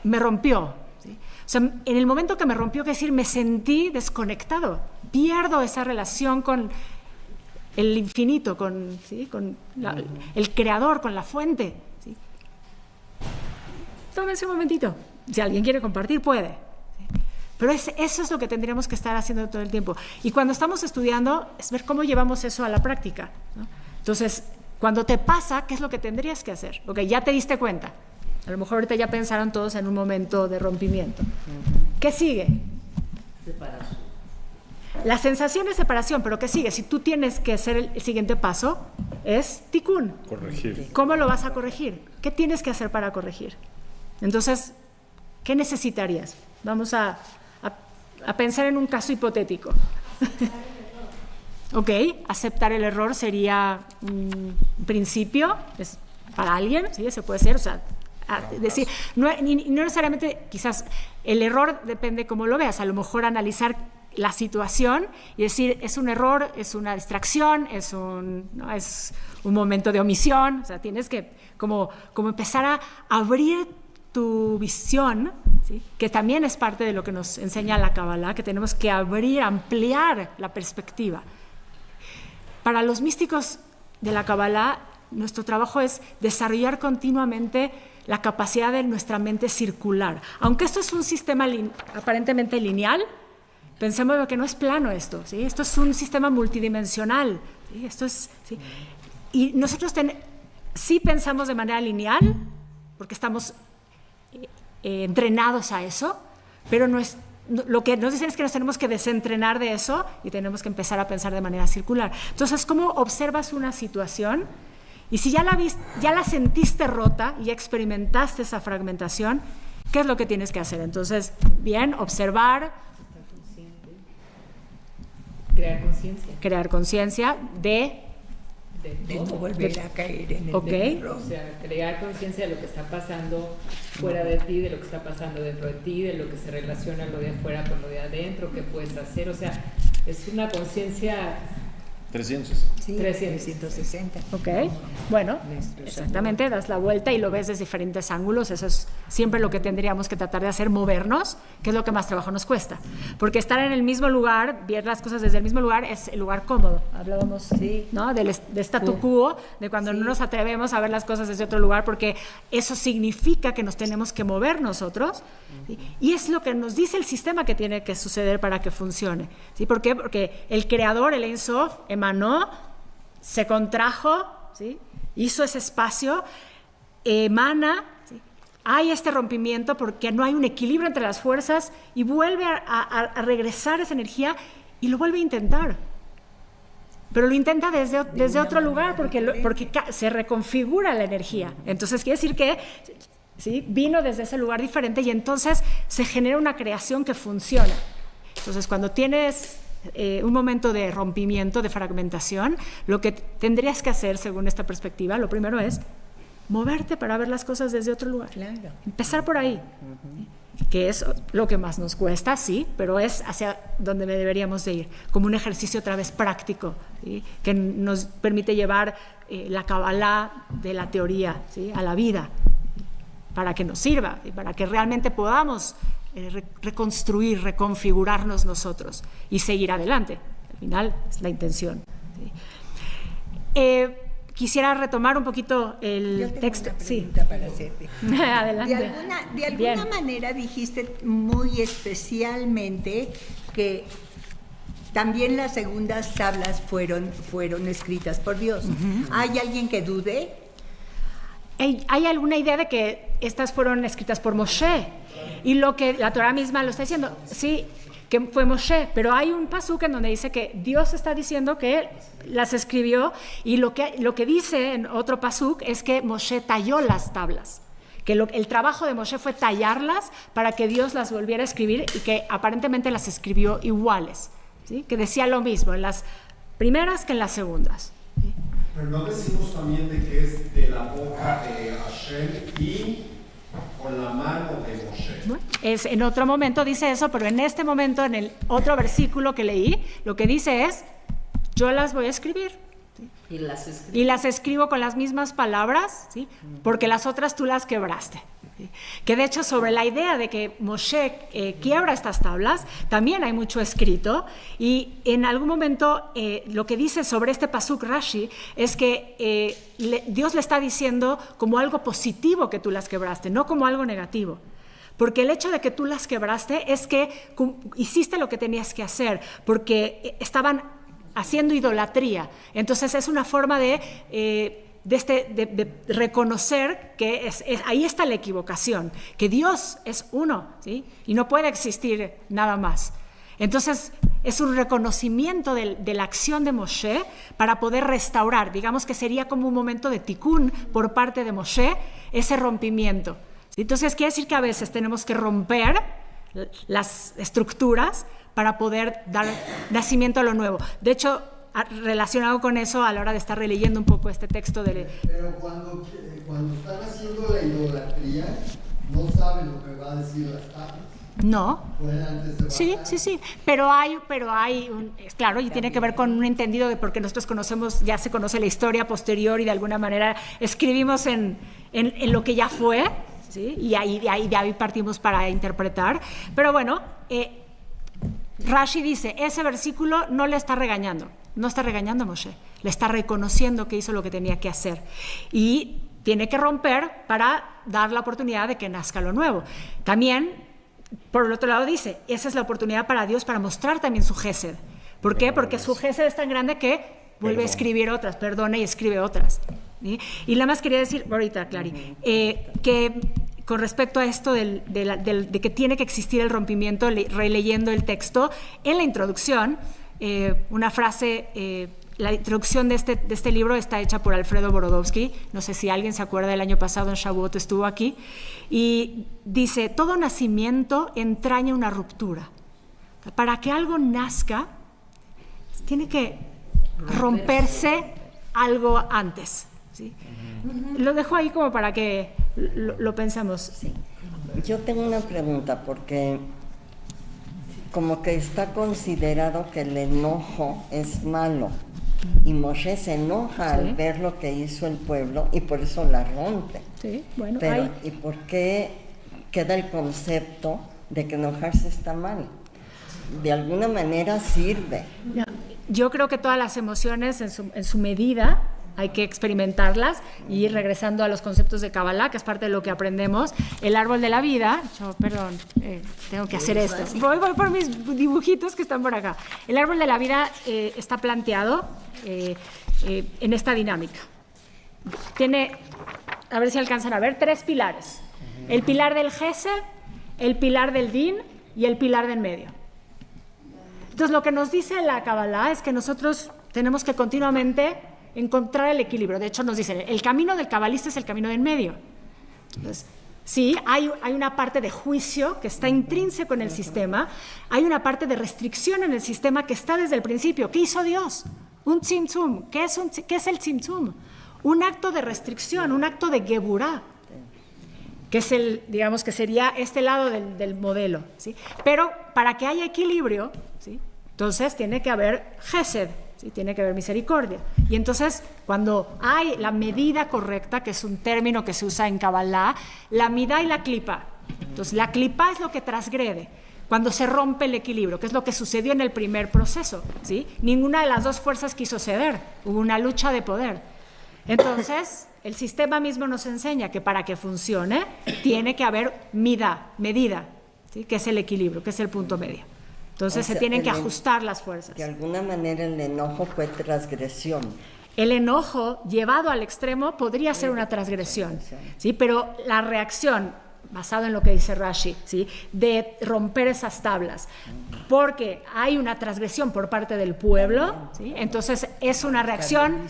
me rompió, ¿sí? O sea, en el momento que me rompió, que decir, me sentí desconectado, pierdo esa relación con el infinito, con el creador, con la fuente, ¿sí? Tómense un momentito. Si alguien quiere compartir, puede. ¿Sí? Pero eso es lo que tendríamos que estar haciendo todo el tiempo. Y cuando estamos estudiando, es ver cómo llevamos eso a la práctica, ¿no? Entonces, cuando te pasa, ¿qué es lo que tendrías que hacer? Ok, ya te diste cuenta. A lo mejor ahorita ya pensaron todos en un momento de rompimiento. ¿Qué sigue? Separación. La sensación de separación, pero ¿qué sigue? Si tú tienes que hacer el siguiente paso, es tikkun. Corregir. ¿Cómo lo vas a corregir? ¿Qué tienes que hacer para corregir? Entonces, ¿qué necesitarías? Vamos a pensar en un caso hipotético. Ok, aceptar el error sería un principio, es para alguien, ¿sí? Se puede ser, o sea, decir, no necesariamente, quizás el error depende cómo lo veas, a lo mejor analizar la situación y decir, es un error, es una distracción, es un momento de omisión. O sea, tienes que como empezar a abrir tu visión, ¿sí? Que también es parte de lo que nos enseña la Kabbalah, que tenemos que abrir, ampliar la perspectiva. Para los místicos de la Kabbalah, nuestro trabajo es desarrollar continuamente la capacidad de nuestra mente circular. Aunque esto es un sistema aparentemente lineal, pensemos que no es plano esto, ¿sí? Esto es un sistema multidimensional, ¿sí? Esto es, ¿sí? Y nosotros sí pensamos de manera lineal, porque estamos entrenados a eso, pero lo que nos dicen es que nos tenemos que desentrenar de eso y tenemos que empezar a pensar de manera circular. Entonces, ¿cómo observas una situación Y si ya la sentiste rota y ya experimentaste esa fragmentación, ¿qué es lo que tienes que hacer? Entonces, bien, observar, crear conciencia de no volver a caer en el error. O sea, crear conciencia de lo que está pasando fuera de ti, de lo que está pasando dentro de ti, de lo que se relaciona lo de afuera con lo de adentro, qué puedes hacer. O sea, es una conciencia 360. Ok, bueno, exactamente, das la vuelta y lo ves desde diferentes ángulos. Eso es siempre lo que tendríamos que tratar de hacer, movernos, que es lo que más trabajo nos cuesta. Porque estar en el mismo lugar, ver las cosas desde el mismo lugar, es el lugar cómodo. Hablábamos, ¿no?, de statu quo, de cuando no nos atrevemos a ver las cosas desde otro lugar, porque eso significa que nos tenemos que mover nosotros, ¿sí? Y es lo que nos dice el sistema que tiene que suceder para que funcione, ¿sí? ¿Por qué? Porque el creador, el Ein Sof, emanó, se contrajo, ¿sí?, hizo ese espacio, emana, ¿sí?, hay este rompimiento porque no hay un equilibrio entre las fuerzas y vuelve a regresar esa energía y lo vuelve a intentar. Pero lo intenta desde otro lugar porque se reconfigura la energía. Entonces quiere decir que, ¿sí?, vino desde ese lugar diferente y entonces se genera una creación que funciona. Entonces cuando tienes un momento de rompimiento, de fragmentación, lo que tendrías que hacer según esta perspectiva, lo primero es moverte para ver las cosas desde otro lugar. Claro. Empezar por ahí, que es lo que más nos cuesta, sí, pero es hacia donde deberíamos de ir, como un ejercicio otra vez práctico, ¿sí?, que nos permite llevar la Kabbalah de la teoría, ¿sí?, a la vida, para que nos sirva y para que realmente podamos reconstruir, reconfigurarnos nosotros y seguir adelante. Al final es la intención, ¿sí? Quisiera retomar un poquito el texto. Sí. Para hacerte. Adelante. De alguna manera dijiste muy especialmente que también las segundas tablas fueron escritas por Dios. ¿Hay alguien que dude? Hay alguna idea de que estas fueron escritas por Moshe, y lo que la Torah misma lo está diciendo, sí, que fue Moshe, pero hay un pasuk en donde dice que Dios está diciendo que las escribió, y lo que dice en otro pasuk es que Moshe talló las tablas, que el trabajo de Moshe fue tallarlas para que Dios las volviera a escribir, y que aparentemente las escribió iguales, ¿sí?, que decía lo mismo en las primeras que en las segundas. Pero no decimos también de que es de la boca de Hashem y con la mano de Moshe. Bueno, en otro momento dice eso, pero en este momento, en el otro versículo que leí, lo que dice es, yo las voy a escribir. ¿Sí? Y las escribo con las mismas palabras, ¿sí?, porque las otras tú las quebraste. ¿Sí? Que de hecho sobre la idea de que Moshe quiebra estas tablas, también hay mucho escrito, y en algún momento lo que dice sobre este pasuk Rashi es que Dios le está diciendo como algo positivo que tú las quebraste, no como algo negativo. Porque el hecho de que tú las quebraste es que hiciste lo que tenías que hacer, porque estaban haciendo idolatría. Entonces es una forma de reconocer que ahí está la equivocación, que Dios es uno, ¿sí?, y no puede existir nada más. Entonces es un reconocimiento de la acción de Moshe para poder restaurar, digamos que sería como un momento de tikkun por parte de Moshe, ese rompimiento. Entonces quiere decir que a veces tenemos que romper las estructuras para poder dar nacimiento a lo nuevo. De hecho, relacionado con eso, a la hora de estar releyendo un poco este texto de... Pero cuando están haciendo la idolatría, no saben lo que va a decir las tablas. No. Sí, pero hay claro, y tiene que ver con un entendido de porque nosotros conocemos, ya se conoce la historia posterior y de alguna manera escribimos en lo que ya fue, ¿sí?, y de ahí partimos para interpretar. Pero bueno, Rashi dice, ese versículo no le está regañando, no está regañando a Moshe, le está reconociendo que hizo lo que tenía que hacer y tiene que romper para dar la oportunidad de que nazca lo nuevo. También, por el otro lado dice, esa es la oportunidad para Dios para mostrar también su gesed. ¿Por qué? Porque su gesed es tan grande que vuelve a escribir otras, perdona y escribe otras, ¿sí? Y nada más quería decir, ahorita, Clary, que con respecto a esto de que tiene que existir el rompimiento, releyendo el texto, en la introducción, una frase la introducción de este libro está hecha por Alfredo Borodovsky. No sé si alguien se acuerda, el año pasado en Shavuot estuvo aquí. Y dice, todo nacimiento entraña una ruptura. Para que algo nazca, tiene que romperse algo antes, ¿sí? Lo dejo ahí como para que lo pensemos. Sí. Yo tengo una pregunta, porque como que está considerado que el enojo es malo, y Moshe se enoja al ver lo que hizo el pueblo y por eso la rompe. Sí, bueno, pero ¿y por qué queda el concepto de que enojarse está mal? De alguna manera sirve. Yo creo que todas las emociones en su medida hay que experimentarlas, y ir regresando a los conceptos de Kabbalah, que es parte de lo que aprendemos. El árbol de la vida, tengo que hacer esto. Voy por mis dibujitos que están por acá. El árbol de la vida está planteado en esta dinámica. Tiene, a ver si alcanzan a ver, 3 pilares. El pilar del Gesed, el pilar del Din y el pilar del medio. Entonces, lo que nos dice la Kabbalah es que nosotros tenemos que continuamente encontrar el equilibrio. De hecho, nos dicen, el camino del cabalista es el camino del medio. Entonces, sí, hay una parte de juicio que está intrínseco en el sistema, hay una parte de restricción en el sistema que está desde el principio. ¿Qué hizo Dios? Un tzimtzum. ¿Qué es el tzimtzum? Un acto de restricción, un acto de geburá, que es digamos que sería este lado del modelo, ¿sí? Pero para que haya equilibrio, ¿sí? Entonces tiene que haber gesed, ¿sí? Tiene que haber misericordia. Y entonces, cuando hay la medida correcta, que es un término que se usa en Kabbalah, la midá y la klipa. Entonces, la klipa es lo que transgrede, cuando se rompe el equilibrio, que es lo que sucedió en el primer proceso, ¿sí? Ninguna de las dos fuerzas quiso ceder, hubo una lucha de poder. Entonces, el sistema mismo nos enseña que para que funcione, tiene que haber medida, ¿sí? Que es el equilibrio, que es el punto medio. Entonces, se tienen que ajustar las fuerzas. De alguna manera el enojo fue transgresión. El enojo llevado al extremo podría ser una transgresión, ¿sí? Pero la reacción, basado en lo que dice Rashi, ¿sí? De romper esas tablas, porque hay una transgresión por parte del pueblo, ¿sí? Entonces es una reacción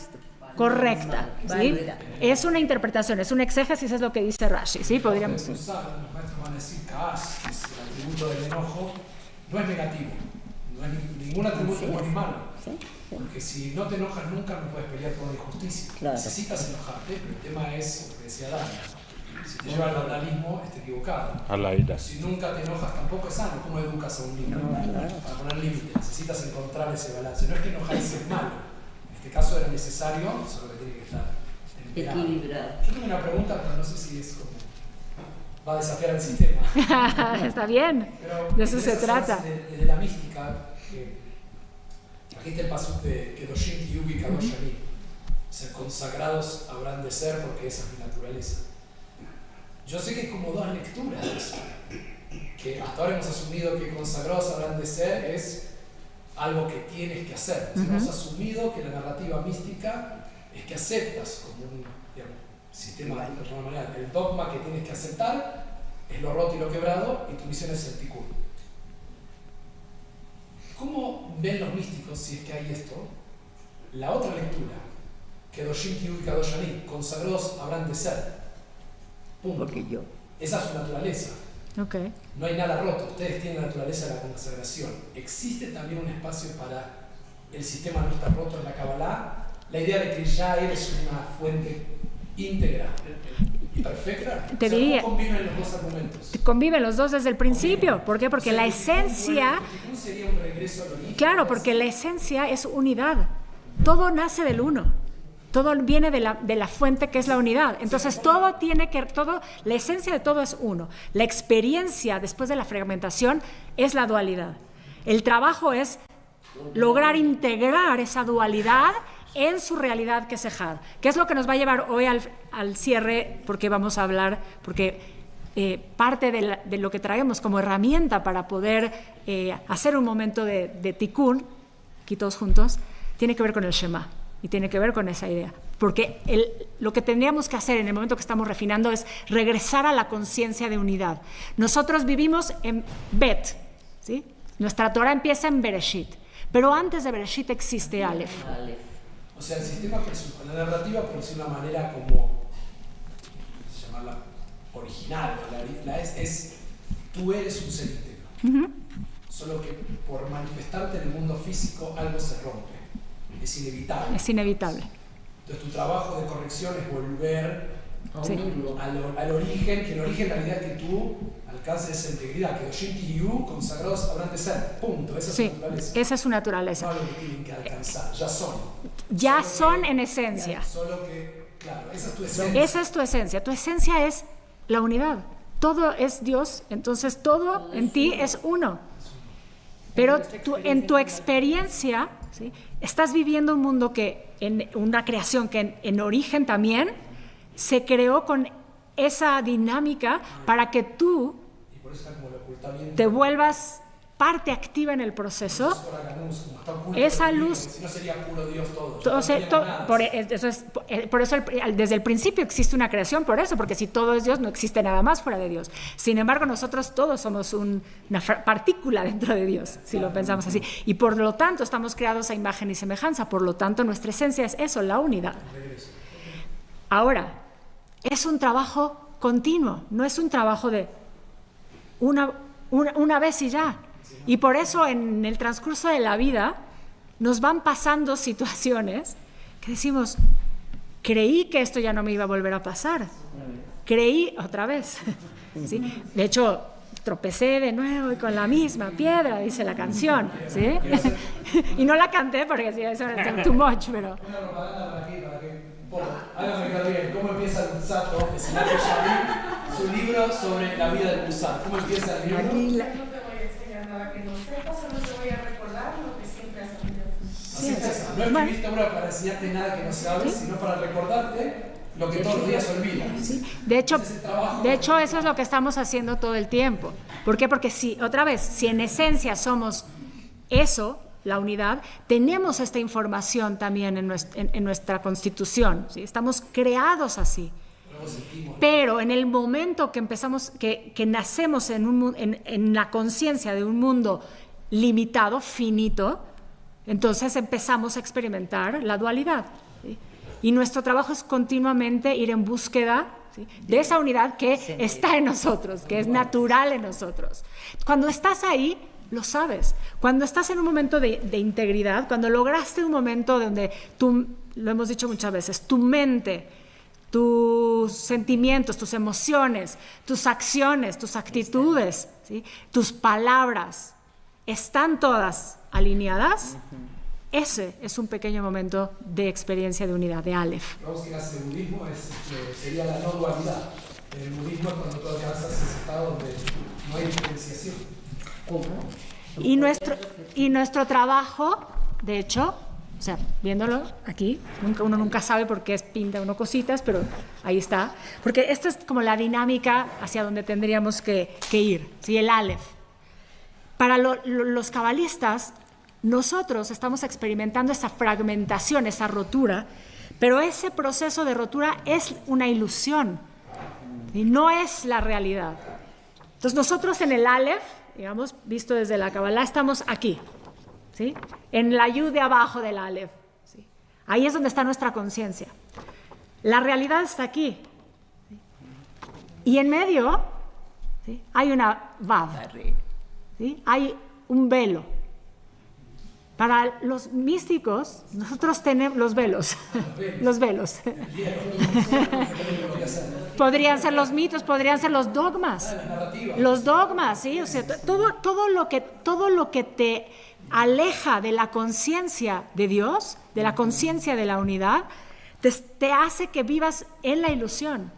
correcta, ¿sí? Es una interpretación, es un exégesis, es lo que dice Rashi, ¿sí? Podríamos... Los maestros van a decir Kaas, que es el atributo del enojo, no es negativo, no es ningún atributo bueno ni malo, porque si no te enojas nunca no puedes pelear por la injusticia. Necesitas enojarte, pero el tema es, lo que decía Dani, si te lleva al vandalismo, está equivocado. A la ira. Si nunca te enojas tampoco es sano. ¿Cómo educas a un niño? Para poner límites, necesitas encontrar ese balance. No es que enojarse es malo, en este caso era necesario, solo que tiene que estar equilibrado. Yo tengo una pregunta, pero no sé si es como va a desafiar el sistema. Está bien, pero de eso se trata. Desde la mística, aquí está el pasuk de Kedoshim Tiyubi Kadosh Ani. O sea, consagrados habrán de ser porque esa es mi naturaleza. Yo sé que hay como 2 lecturas de eso. Que hasta ahora hemos asumido que consagrados habrán de ser es algo que tienes que hacer. O sea, hemos asumido que la narrativa mística es que aceptas como un sistema de alguna manera. El dogma que tienes que aceptar es lo roto y lo quebrado, y tu misión es el tikkun. ¿Cómo ven los místicos, si es que hay esto, la otra lectura? Kedoshim Tiyubi Kadosh Ani, consagrados habrán de ser. Punto. Esa es su naturaleza. Okay. No hay nada roto. Ustedes tienen la naturaleza de la consagración. ¿Existe también un espacio para el sistema no estar roto en la Kabbalah? La idea de que ya eres una fuente íntegra y perfecta. Te diría, ¿cómo conviven los dos argumentos? Conviven los dos desde el principio. ¿Por qué? Porque la esencia... sería un regreso al origen. Claro, porque la esencia es unidad. Todo nace del uno. Todo viene de la fuente que es la unidad. Entonces la esencia de todo es uno. La experiencia después de la fragmentación es la dualidad. El trabajo es lograr integrar esa dualidad en su realidad que es Ejad, que es lo que nos va a llevar hoy al cierre, porque vamos a hablar, porque parte de lo que traemos como herramienta para poder hacer un momento de tikkun, aquí todos juntos, tiene que ver con el Shema. Y tiene que ver con esa idea. Porque lo que tendríamos que hacer en el momento que estamos refinando es regresar a la conciencia de unidad. Nosotros vivimos en Bet, ¿sí? Nuestra Torah empieza en Bereshit. Pero antes de Bereshit existe Aleph. O sea, el sistema presupone la narrativa, por decir de una manera como, se llama la original, es tú eres un ser íntegro. Solo que por manifestarte en el mundo físico algo se rompe. Es inevitable. Es inevitable. Entonces tu trabajo de corrección es volver Sí. al origen, que el origen en realidad es que tú alcances esa integridad, que Doshinti Yu consagrados habrán de ser, punto, esa es su naturaleza. Esa es su naturaleza. No lo que tienen que alcanzar, ya son. Ya Solo son que, en esencia. Solo que, claro, esa es tu esencia. Esa es tu esencia. Tu esencia es la unidad. Todo es Dios, entonces todo en ti es uno. Pero en tu experiencia, ¿sí?, estás viviendo un mundo que, en una creación que en origen también se creó con esa dinámica para que tú Y por eso está como el ocultamiento. te vuelvas parte activa en el proceso. Esa luz, Si no sería puro Dios todo. por eso desde el principio existe una creación, por eso, porque si todo es Dios no existe nada más fuera de Dios. Sin embargo, nosotros todos somos una partícula dentro de Dios, si lo pensamos así. Y por lo tanto estamos creados a imagen y semejanza, por lo tanto nuestra esencia es eso, la unidad. Ahora, es un trabajo continuo, no es un trabajo de una vez y ya. Y por eso en el transcurso de la vida nos van pasando situaciones que decimos, creí que esto ya no me iba a volver a pasar. Creí otra vez. ¿Sí? De hecho, tropecé de nuevo y con la misma piedra, dice la canción. ¿Sí? Y no la canté porque sí, eso es too much, pero... Una propaganda para que háganme quedar bien. ¿Cómo empieza el Musato? Es Sinatra Shabi, su libro sobre la vida del Musato. ¿Cómo empieza el libro? No te voy a enseñar nada que no sepas, solo te voy a recordar lo que siempre has aprendido. Así empieza. No escribiste obra para enseñarte nada que no sabes, sino para recordarte lo que todos los días olvidas. Sí. De hecho, eso es lo que estamos haciendo todo el tiempo. ¿Por qué? Porque si en esencia somos eso, la unidad, tenemos esta información también en nuestra constitución, ¿sí? Estamos creados así. Pero en el momento que empezamos, que nacemos en la conciencia de un mundo limitado, finito, entonces empezamos a experimentar la dualidad, ¿sí? Y nuestro trabajo es continuamente ir en búsqueda, ¿sí?, de esa unidad que está en nosotros, que es natural en nosotros. Cuando estás ahí, lo sabes. Cuando estás en un momento de integridad, cuando lograste un momento donde tú, lo hemos dicho muchas veces, tu mente, tus sentimientos, tus emociones, tus acciones, tus actitudes, ¿sí?, tus palabras, están todas alineadas, ese es un pequeño momento de experiencia de unidad, de Aleph. Vamos que nace el budismo, sería la no dualidad. El budismo es cuando tú alcanzas ese estado donde no hay diferenciación. Y nuestro trabajo, de hecho, o sea, viéndolo aquí, uno nunca sabe por qué pinta uno cositas, pero ahí está. Porque esta es como la dinámica hacia donde tendríamos que ir, ¿sí? El Aleph. Para los cabalistas, nosotros estamos experimentando esa fragmentación, esa rotura, pero ese proceso de rotura es una ilusión y no es la realidad. Entonces nosotros en el Aleph, digamos, visto desde la Kabbalah, estamos aquí, ¿sí?, en la Yud de abajo del Aleph, ¿sí? Ahí es donde está nuestra conciencia. La realidad está aquí, ¿sí? Y en medio, ¿sí?, hay una Vav, ¿sí?, hay un velo. Para los místicos, nosotros tenemos los velos. Podrían ser los mitos, podrían ser los dogmas. Los dogmas, ¿sí? O sea, todo lo que te aleja de la conciencia de Dios, de la conciencia de la unidad, te hace que vivas en la ilusión.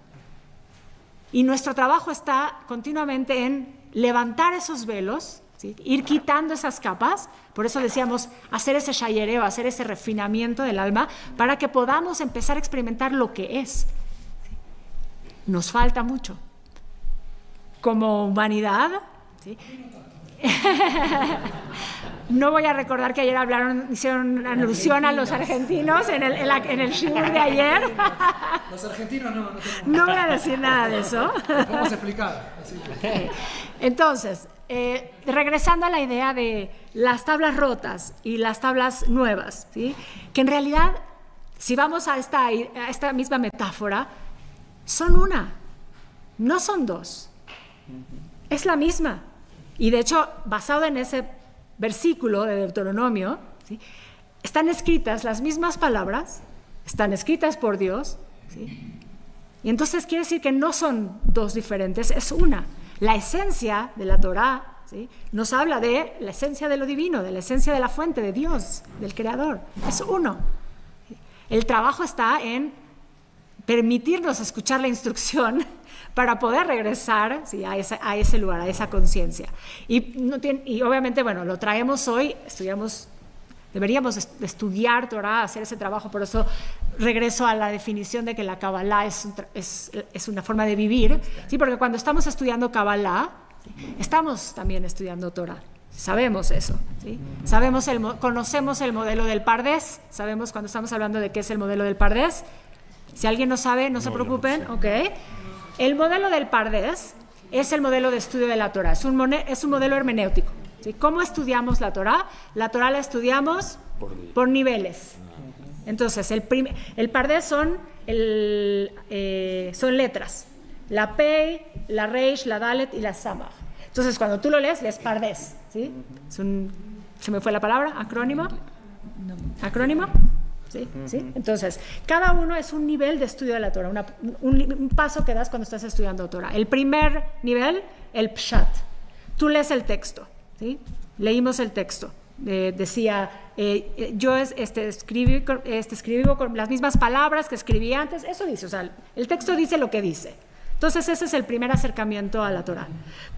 Y nuestro trabajo está continuamente en levantar esos velos, ¿sí?, ir quitando esas capas. Por eso decíamos hacer ese shayereo, hacer ese refinamiento del alma para que podamos empezar a experimentar lo que es. ¿Sí? Nos falta mucho. Como humanidad, ¿sí? No voy a recordar que ayer hicieron alusión a los argentinos en el shiur de ayer. Los argentinos no voy a decir nada de eso. Vamos a explicar. Entonces, regresando a la idea de las tablas rotas y las tablas nuevas, ¿sí?, que en realidad si vamos a esta misma metáfora, son una, no son dos. Es la misma. Y de hecho, basado en ese versículo de Deuteronomio, ¿sí?, están escritas las mismas palabras, están escritas por Dios, ¿sí? Y entonces quiere decir que no son dos diferentes, es una. La esencia de la Torá, ¿sí?, nos habla de la esencia de lo divino, de la esencia de la fuente, de Dios, del Creador. Es uno. El trabajo está en permitirnos escuchar la instrucción para poder regresar, ¿sí?, a ese lugar, a esa conciencia. Y obviamente, bueno, lo traemos hoy, deberíamos estudiar Torah, hacer ese trabajo. Por eso regreso a la definición de que la Kabbalah es una forma de vivir, ¿sí? Porque cuando estamos estudiando Kabbalah, ¿sí?, estamos también estudiando Torah. Sabemos eso, ¿sí? Conocemos el modelo del Pardés. Sabemos cuando estamos hablando de qué es el modelo del Pardés. Si alguien no sabe, no se preocupen, ¿ok? El modelo del Pardés es el modelo de estudio de la Torah. Es un modelo hermenéutico, ¿sí? ¿Cómo estudiamos la Torah? La Torah la estudiamos por niveles. Entonces, el Pardés son letras. La Pei, la Reish, la Dalet y la Samach. Entonces, cuando tú lo lees Pardés, ¿sí? ¿Se me fue la palabra? ¿Acrónimo? ¿Acrónimo? ¿Sí? ¿Sí? Entonces, cada uno es un nivel de estudio de la Torah, un paso que das cuando estás estudiando Torah. El primer nivel, el Pshat. Tú lees el texto, ¿sí? Leímos el texto. Decía, yo escribí con las mismas palabras que escribí antes. Eso dice, o sea, el texto dice lo que dice. Entonces, ese es el primer acercamiento a la Torah.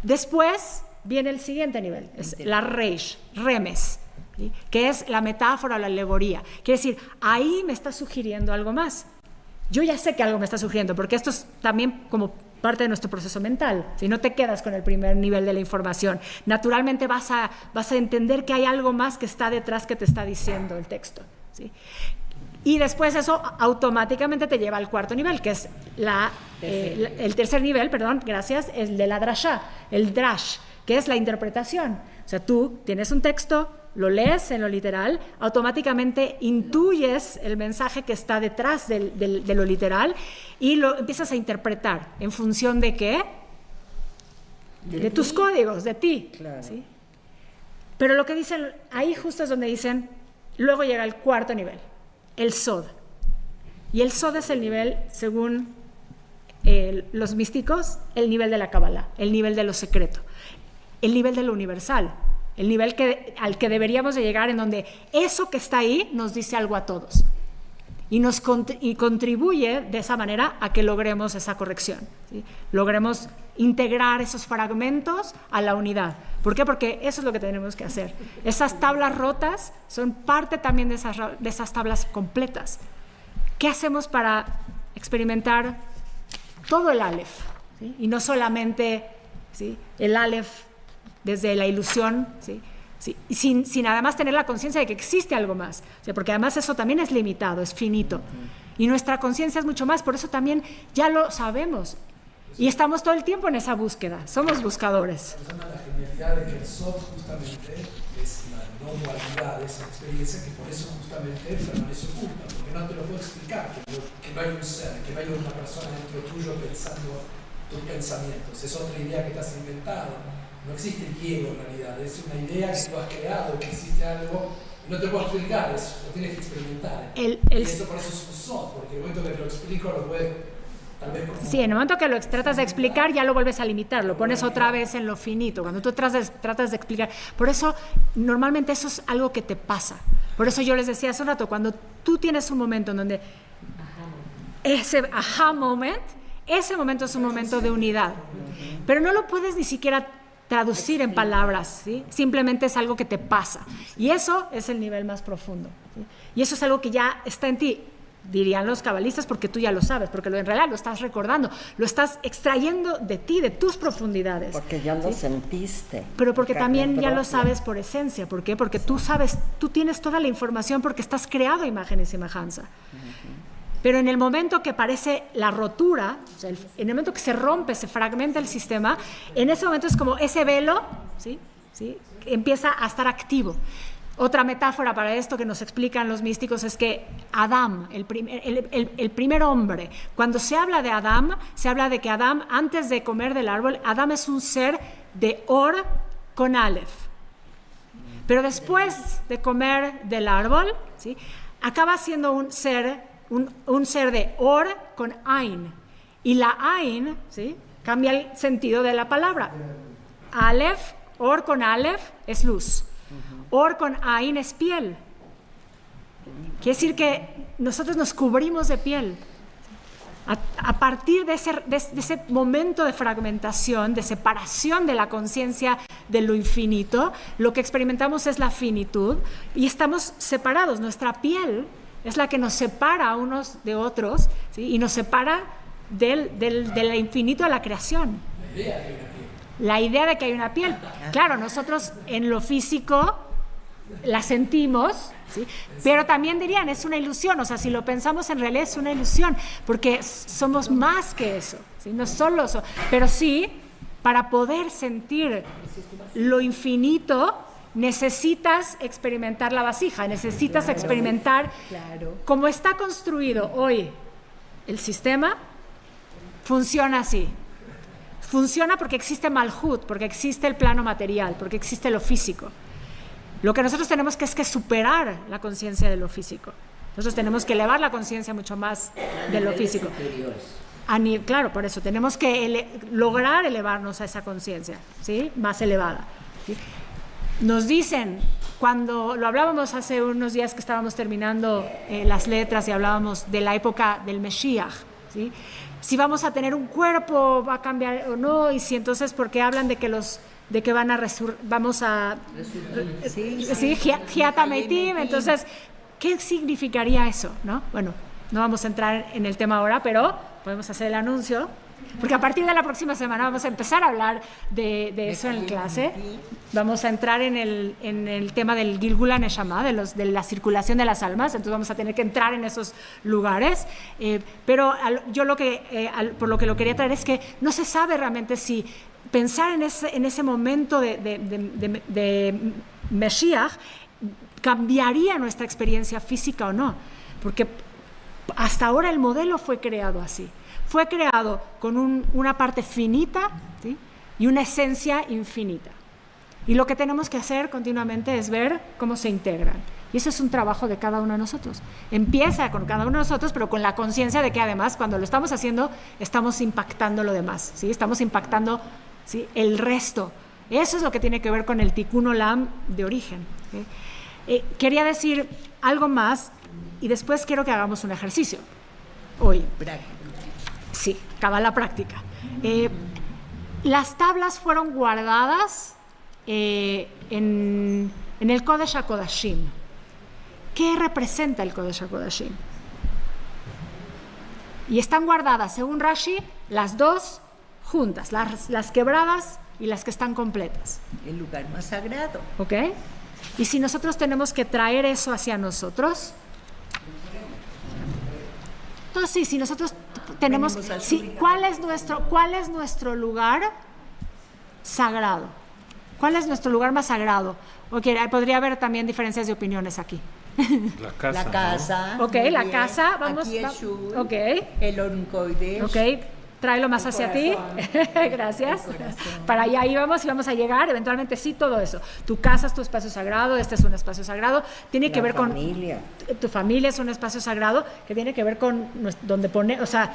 Después viene el siguiente nivel, es la Reish, Remes, ¿sí?, que es la metáfora o la alegoría. Quiere decir, ahí me está sugiriendo algo más. Yo ya sé que algo me está sugiriendo, porque esto es también como parte de nuestro proceso mental. Si no te quedas con el primer nivel de la información, naturalmente vas a entender que hay algo más que está detrás que te está diciendo el texto, ¿sí? Y después eso automáticamente te lleva al cuarto nivel, que es el tercer nivel, es el de la drashá, el drash, que es la interpretación. O sea, tú tienes un texto, lo lees en lo literal, automáticamente intuyes el mensaje que está detrás de lo literal y lo empiezas a interpretar. ¿En función de qué? De tus códigos, de ti. Claro. ¿Sí? Pero lo que dicen, ahí justo es donde dicen, luego llega el cuarto nivel, el Sod. Y el Sod es el nivel, según los místicos, el nivel de la Kabbalah, el nivel de lo secreto, el nivel de lo universal, el nivel al que deberíamos de llegar, en donde eso que está ahí nos dice algo a todos y contribuye de esa manera a que logremos esa corrección, ¿sí? Logremos integrar esos fragmentos a la unidad. ¿Por qué? Porque eso es lo que tenemos que hacer. Esas tablas rotas son parte también de esas tablas completas. ¿Qué hacemos para experimentar todo el Aleph, ¿sí? Y no solamente, ¿sí?, el Aleph desde la ilusión, ¿sí? Sí, sin además tener la conciencia de que existe algo más, o sea, porque además eso también es limitado, es finito, y nuestra conciencia es mucho más. Por eso también ya lo sabemos y estamos todo el tiempo en esa búsqueda, somos buscadores. Se llama la genialidad de que el Sod justamente es la no dualidad de esa experiencia, que por eso justamente permanece oculta, porque no te lo puedo explicar, que no hay un ser, que no hay una persona dentro tuyo pensando tus pensamientos, es otra idea que te has inventado. No existe el Diego en realidad, es una idea que tú has creado, que existe algo, y no te puedo explicar eso, lo tienes que experimentar. Y eso por eso es un Sod, porque el momento que te lo explico lo puedes, tal vez... Sí, en el momento que lo tratas de explicar ya lo vuelves a limitar, lo pones otra vez en lo finito, cuando tú tratas de explicar. Por eso, normalmente eso es algo que te pasa. Por eso yo les decía hace un rato, cuando tú tienes un momento en donde ese aha moment, ese momento es un momento de unidad, pero no lo puedes ni siquiera traducir en palabras, ¿sí? Simplemente es algo que te pasa, y eso es el nivel más profundo, ¿sí? Y eso es algo que ya está en ti, dirían los cabalistas, porque tú ya lo sabes, porque en realidad lo estás recordando, lo estás extrayendo de ti, de tus profundidades. Porque ya lo ¿sí? sentiste. Pero porque también ya propia. lo sabes por esencia. ¿Por qué? Porque tú sabes, tú tienes toda la información porque estás creado a imagen y semejanza. Pero en el momento que parece la rotura, o sea, en el momento que se rompe, se fragmenta el sistema, en ese momento es como ese velo, ¿sí? ¿Sí? Empieza a estar activo. Otra metáfora para esto que nos explican los místicos es que Adán, el primer hombre, cuando se habla de Adán, se habla de que Adán, antes de comer del árbol, Adán es un ser de Or con Aleph. Pero después de comer del árbol, ¿sí?, acaba siendo un ser de Or con Ain. Y la Ain, ¿sí?, cambia el sentido de la palabra. Aleph, Or con Aleph es luz. Or con Ain es piel. Quiere decir que nosotros nos cubrimos de piel. A partir de ese momento de fragmentación, de separación de la conciencia de lo infinito, lo que experimentamos es la finitud y estamos separados. Nuestra piel es la que nos separa unos de otros, ¿sí?, y nos separa del infinito de la creación. La idea de que hay una piel. Claro, nosotros en lo físico la sentimos, ¿sí?, pero también dirían, es una ilusión. O sea, si lo pensamos, en realidad es una ilusión, porque somos más que eso, ¿sí? No solo eso, pero sí, para poder sentir lo infinito, necesitas experimentar la vasija, necesitas experimentar cómo está construido hoy el sistema. Funciona así. Funciona porque existe Malhut, porque existe el plano material, porque existe lo físico. Lo que nosotros tenemos que es que superar la conciencia de lo físico. Nosotros tenemos que elevar la conciencia mucho más de lo físico. Claro, por eso tenemos que lograr elevarnos a esa conciencia, ¿sí?, más elevada, ¿sí? Nos dicen, cuando lo hablábamos hace unos días que estábamos terminando las letras y hablábamos de la época del Mesías, ¿sí?, si vamos a tener un cuerpo, va a cambiar o no, y si entonces, porque hablan de que vamos a Hiata Meitim, entonces, ¿qué significaría eso? ¿No? Bueno, no vamos a entrar en el tema ahora, pero podemos hacer el anuncio, porque a partir de la próxima semana vamos a empezar a hablar de eso en clase. Vamos a entrar en el tema del Gilgul Neshama, de la circulación de las almas, entonces vamos a tener que entrar en esos lugares, pero yo por lo que lo quería traer es que no se sabe realmente si pensar en ese momento de Mesías cambiaría nuestra experiencia física o no, porque hasta ahora el modelo fue creado así. Fue creado con una parte finita, ¿sí?, y una esencia infinita. Y lo que tenemos que hacer continuamente es ver cómo se integran. Y eso es un trabajo de cada uno de nosotros. Empieza con cada uno de nosotros, pero con la conciencia de que además cuando lo estamos haciendo estamos impactando lo demás, ¿sí? Estamos impactando, ¿sí?, el resto. Eso es lo que tiene que ver con el Tikkun Olam de origen, ¿sí? Quería decir algo más y después quiero que hagamos un ejercicio hoy. Sí, Kabbalah práctica. Las tablas fueron guardadas en el Kodesh HaKodashim. ¿Qué representa el Kodesh HaKodashim? Y están guardadas, según Rashi, las dos juntas, las quebradas y las que están completas. El lugar más sagrado. ¿Ok? Y si nosotros tenemos que traer eso hacia nosotros, entonces sí, si nosotros tenemos, ¿cuál es nuestro lugar sagrado? ¿Cuál es nuestro lugar más sagrado? Okay, podría haber también diferencias de opiniones aquí. La casa. La casa. Ok, la casa. Vamos. Aquí es Shul, ok. El Oruncoides. Ok, tráelo más hacia ti. Gracias. Para allá íbamos y vamos a llegar. Eventualmente sí, todo eso. Tu casa es tu espacio sagrado, este es un espacio sagrado. Tiene que ver con... Tu familia es un espacio sagrado que tiene que ver con donde pone... O sea,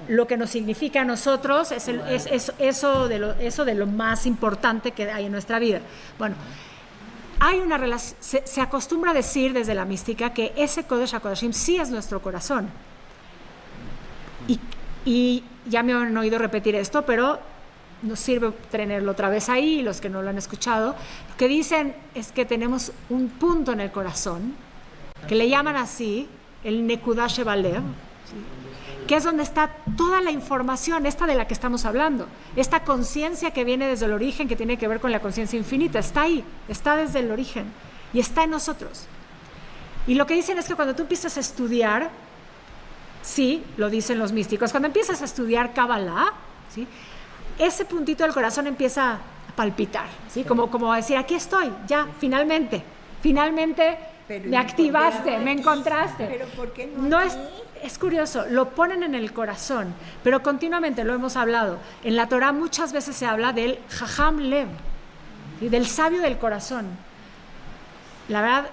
lo que nos significa a nosotros es eso de lo más importante que hay en nuestra vida. Bueno, hay una relación... Se acostumbra a decir desde la mística que ese Kodesh HaKodashim sí es nuestro corazón. Y ya me han oído repetir esto, pero nos sirve tenerlo otra vez ahí, los que no lo han escuchado. Lo que dicen es que tenemos un punto en el corazón, que le llaman así, el Nekudah Shebalev, ¿sí?, que es donde está toda la información, esta de la que estamos hablando, esta conciencia que viene desde el origen, que tiene que ver con la conciencia infinita, está ahí, está desde el origen, y está en nosotros. Y lo que dicen es que cuando tú empiezas a estudiar, sí, lo dicen los místicos, cuando empiezas a estudiar Kabbalah, ¿sí?, ese puntito del corazón empieza a palpitar, ¿sí? Como a decir, aquí estoy, ya, finalmente finalmente Pero me activaste, me encontraste. Pero ¿por qué no? No aquí? es curioso, lo ponen en el corazón, pero continuamente lo hemos hablado. En la Torah muchas veces se habla del Jajam Lev, y del sabio del corazón. La verdad,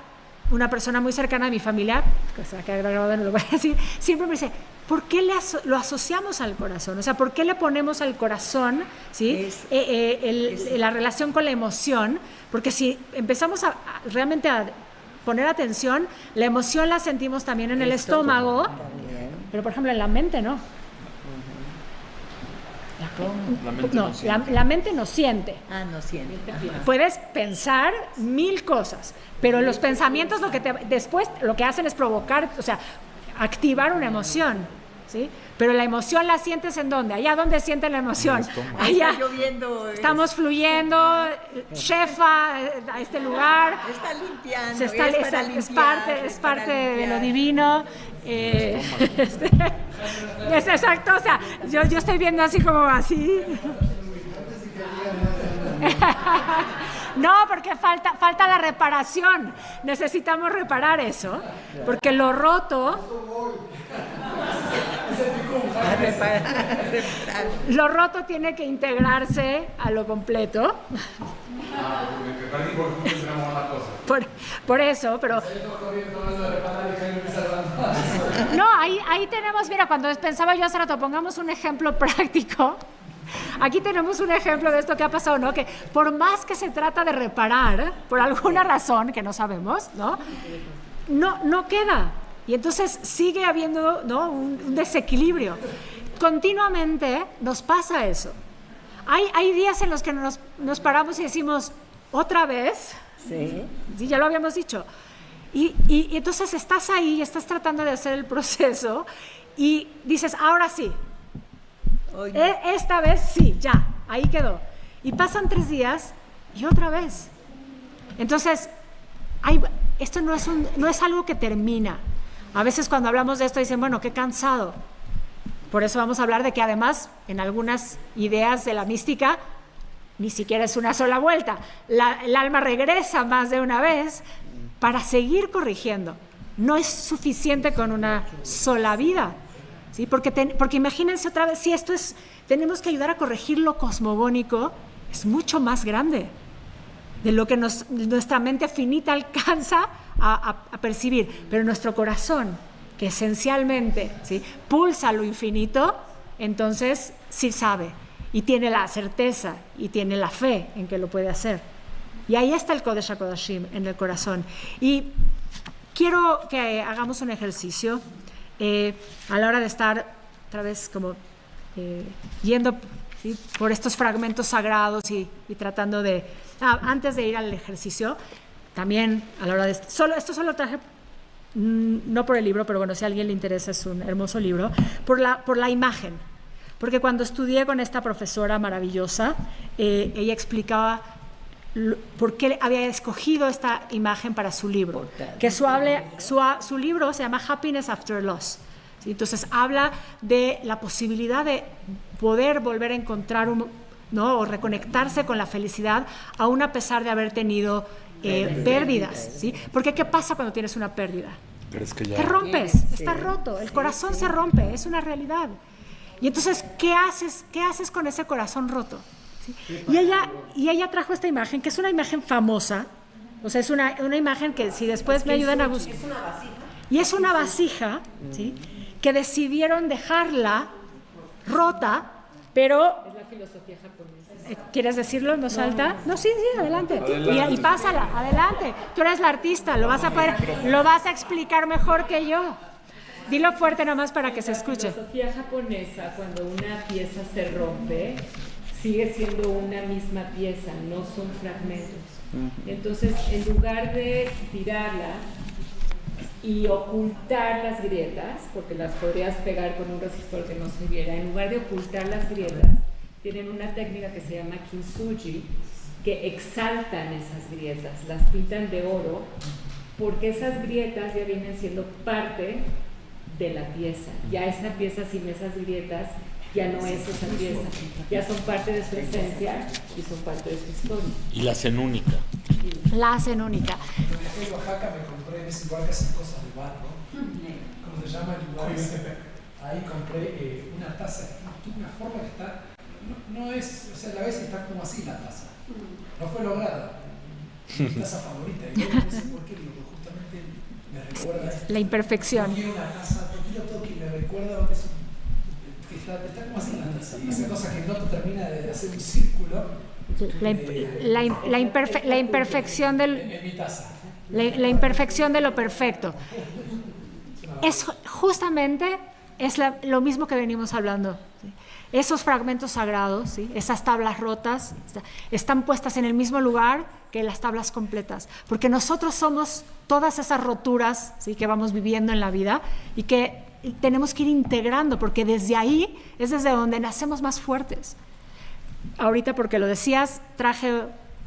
una persona muy cercana a mi familia, que se va a quedar grabado, no lo voy a decir, siempre me dice, ¿por qué lo asociamos al corazón? O sea, ¿por qué le ponemos al corazón, ¿sí? La relación con la emoción? Porque si empezamos realmente a poner atención, la emoción la sentimos también en el estómago, pero por ejemplo en la mente no. La mente no siente. Ah, no siente. Puedes pensar 1000 cosas, pero los pensamientos después lo que hacen es provocar, o sea, activar una emoción, ¿sí? Pero la emoción la sientes ¿en dónde? Allá donde sienten la emoción. Allá Está lloviendo. estamos fluyendo, shefa a este lugar. Está limpiando. Se está, es parte de lo divino. Es exacto, o sea, yo estoy viendo así como así. No, porque falta la reparación. Necesitamos reparar eso, porque lo roto tiene que integrarse a lo completo. Por eso, pero no, ahí tenemos, mira, cuando pensaba yo hace rato, pongamos un ejemplo práctico. Aquí tenemos un ejemplo de esto que ha pasado, ¿no? Que por más que se trata de reparar, por alguna razón que no sabemos, no queda. Y entonces sigue habiendo, ¿no?, un desequilibrio. Continuamente nos pasa eso. Hay días en los que nos paramos y decimos, ¿otra vez? Sí. Sí, ya lo habíamos dicho. Y entonces estás ahí y estás tratando de hacer el proceso y dices, ahora sí. Esta vez sí, ya, ahí quedó. Y pasan 3 días y otra vez. Entonces, esto no es algo que termina. A veces cuando hablamos de esto dicen, bueno, qué cansado. Por eso vamos a hablar de que además en algunas ideas de la mística ni siquiera es una sola vuelta. El alma regresa más de una vez para seguir corrigiendo. No es suficiente con una sola vida. ¿Sí? Porque imagínense otra vez, si tenemos que ayudar a corregir lo cosmogónico, es mucho más grande de lo que nuestra mente finita alcanza a percibir. Pero nuestro corazón, que esencialmente, ¿sí?, pulsa lo infinito, entonces sí sabe y tiene la certeza y tiene la fe en que lo puede hacer. Y ahí está el Kodesh HaKodashim, en el corazón. Y quiero que hagamos un ejercicio a la hora de estar otra vez como yendo, ¿sí?, por estos fragmentos sagrados y tratando de... antes de ir al ejercicio, también a la hora de... Esto solo traje, no por el libro, pero bueno, si a alguien le interesa, es un hermoso libro, por la imagen. Porque cuando estudié con esta profesora maravillosa, ella explicaba por qué había escogido esta imagen para su libro. Que su libro se llama Happiness After Loss. ¿Sí? Entonces habla de la posibilidad de poder volver a encontrar o reconectarse con la felicidad, aún a pesar de haber tenido pérdidas. ¿Sí? Porque ¿qué pasa cuando tienes una pérdida? Te rompes, estás roto, el corazón se rompe, es una realidad. Y entonces, ¿qué haces con ese corazón roto? ¿Sí? Y ella trajo esta imagen, que es una imagen famosa, o sea, es una imagen que si después me ayudan a buscar. Es una vasija. Y es una vasija, ¿sí?, que decidieron dejarla rota, pero... Es la filosofía japonesa. ¿Quieres decirlo en voz alta? No, sí, adelante. Y pásala, adelante. Tú eres la artista, lo vas a explicar mejor que yo. Dilo fuerte nomás para que se escuche. La filosofía japonesa, cuando una pieza se rompe, sigue siendo una misma pieza, no son fragmentos. Entonces, en lugar de tirarla y ocultar las grietas, porque las podrías pegar con un resistor que no se viera, en lugar de ocultar las grietas, tienen una técnica que se llama kintsugi, que exaltan esas grietas, las pintan de oro, porque esas grietas ya vienen siendo parte de la pieza. Ya esa pieza sin esas grietas ya no es esa pieza, ya son parte de su esencia y son parte de su historia. Y la hacen única. la hacen única. Cuando viajé a Oaxaca me compré en ese lugar que hacen cosas de barro. ¿Cómo se llama el lugar ese? Ahí compré una taza que tiene una forma que está, no es, o sea, a la vez está como así la taza. No fue lograda. Mi taza favorita. Y no sé por qué, digo, que justamente me recuerda La imperfección. No quiero una taza, no quiero todo que me recuerda que, que está como así la taza. Y esa cosa que no te termina de hacer un círculo. La imperfección del... En mi taza. La imperfección de lo perfecto. Es justamente lo mismo que venimos hablando. ¿Sí? Esos fragmentos sagrados, ¿sí? Esas tablas rotas, están puestas en el mismo lugar que las tablas completas. Porque nosotros somos todas esas roturas, ¿sí? Que vamos viviendo en la vida y que tenemos que ir integrando, porque desde ahí es desde donde nacemos más fuertes. Ahorita, porque lo decías, traje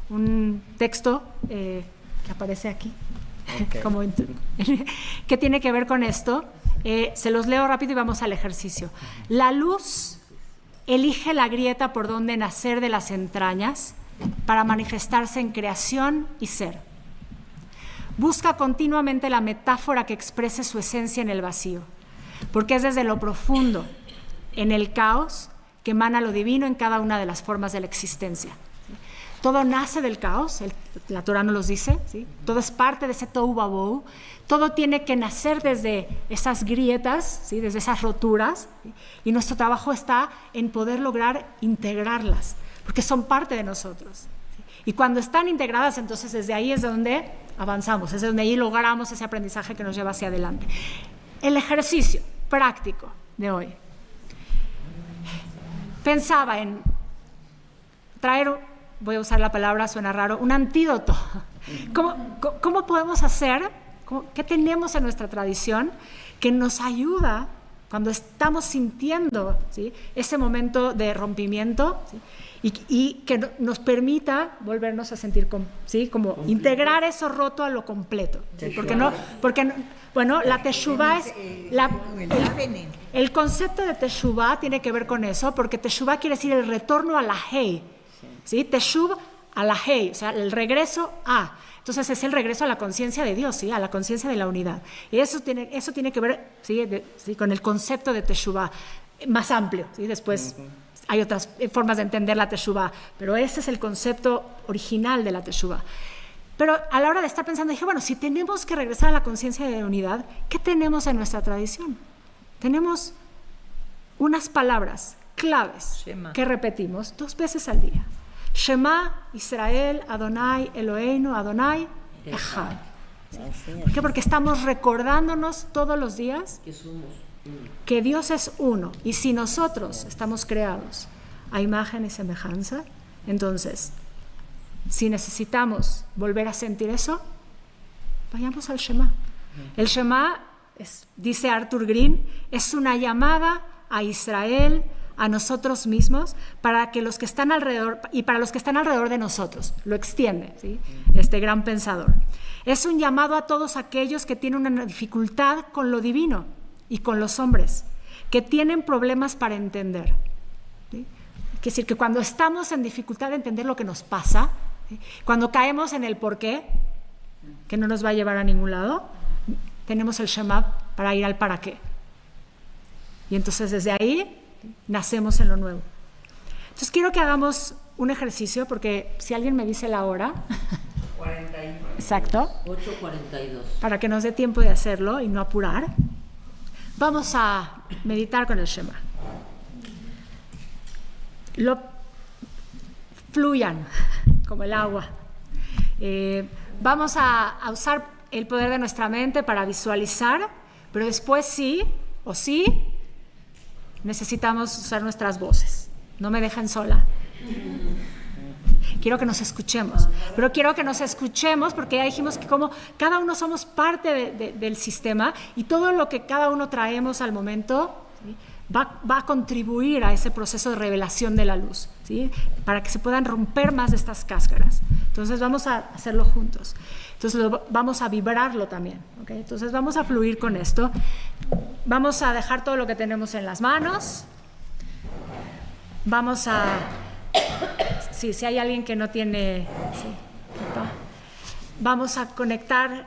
un texto que aparece aquí, okay. Que tiene que ver con esto. Se los leo rápido y vamos al ejercicio. La luz elige la grieta por donde nacer de las entrañas para manifestarse en creación y ser. Busca continuamente la metáfora que exprese su esencia en el vacío, porque es desde lo profundo, en el caos, que emana lo divino en cada una de las formas de la existencia. Todo nace del caos, la Torah nos los dice, ¿sí? Todo es parte de ese tohu vabohu, todo tiene que nacer desde esas grietas, ¿sí? Desde esas roturas, ¿sí? Y nuestro trabajo está en poder lograr integrarlas, porque son parte de nosotros, ¿sí? Y cuando están integradas, entonces desde ahí es donde avanzamos, es donde ahí logramos ese aprendizaje que nos lleva hacia adelante. El ejercicio práctico de hoy. Pensaba en traer, voy a usar la palabra, suena raro, un antídoto. ¿Cómo podemos hacer? ¿Qué tenemos en nuestra tradición que nos ayuda cuando estamos sintiendo, ¿sí? Ese momento de rompimiento, ¿sí? y que nos permita volvernos a sentir, ¿sí? Como completo. Integrar eso roto a lo completo, ¿sí? Bueno, la teshuvá es el concepto de teshuvá tiene que ver con eso, porque teshuvá quiere decir el retorno a la hey, ¿sí? Teshuv a la hey, o sea, el regreso a. Entonces es el regreso a la conciencia de Dios, ¿sí? A la conciencia de la unidad. Y eso tiene que ver, ¿sí? ¿Sí? Con el concepto de teshuvá más amplio, ¿sí? Después hay otras formas de entender la teshuvá, pero ese es el concepto original de la teshuvá. Pero a la hora de estar pensando, dije, bueno, si tenemos que regresar a la conciencia de la unidad, ¿qué tenemos en nuestra tradición? Tenemos unas palabras claves Shema, que repetimos 2 veces al día. Shema, Israel, Adonai, Eloheinu, Adonai, Echad. ¿Por qué? Porque estamos recordándonos todos los días que Dios es uno. Y si nosotros estamos creados a imagen y semejanza, entonces, si necesitamos volver a sentir eso, vayamos al Shema. El Shema, dice Arthur Green, es una llamada a Israel, a nosotros mismos, para que los que están alrededor y para los que están alrededor de nosotros, lo extiende, ¿sí? Este gran pensador. Es un llamado a todos aquellos que tienen una dificultad con lo divino y con los hombres, que tienen problemas para entender, ¿sí? Es decir, que cuando estamos en dificultad de entender lo que nos pasa, ¿sí? Cuando caemos en el por qué, que no nos va a llevar a ningún lado, tenemos el Shema para ir al para qué. Y entonces desde ahí nacemos en lo nuevo. Entonces quiero que hagamos un ejercicio, porque si alguien me dice la hora, 41. Exacto, 8:42, para que nos dé tiempo de hacerlo y no apurar, vamos a meditar con el Shema. Fluyan como el agua. Vamos a usar el poder de nuestra mente para visualizar, pero después sí necesitamos usar nuestras voces. No me dejen sola. Quiero que nos escuchemos, pero quiero que nos escuchemos porque ya dijimos que como cada uno somos parte del sistema y todo lo que cada uno traemos al momento, ¿sí? va a contribuir a ese proceso de revelación de la luz, ¿sí? Para que se puedan romper más de estas cáscaras. Entonces vamos a hacerlo juntos. Entonces vamos a vibrarlo también, ¿okay? Entonces vamos a fluir con esto. Vamos a dejar todo lo que tenemos en las manos. Vamos a... Sí, si hay alguien que no tiene... Sí, vamos a conectar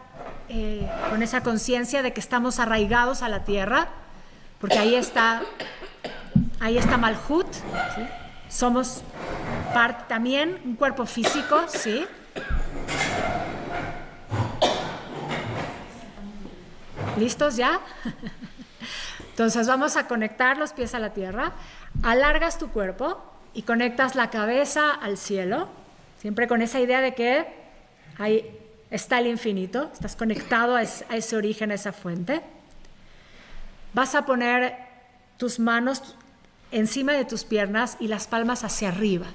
con esa conciencia de que estamos arraigados a la tierra, porque ahí está Malhut, ¿sí? Somos parte también, un cuerpo físico, ¿sí? ¿Listos ya? Entonces vamos a conectar los pies a la tierra, alargas tu cuerpo y conectas la cabeza al cielo, siempre con esa idea de que ahí está el infinito, estás conectado a ese origen, a esa fuente. Vas a poner tus manos encima de tus piernas y las palmas hacia arriba.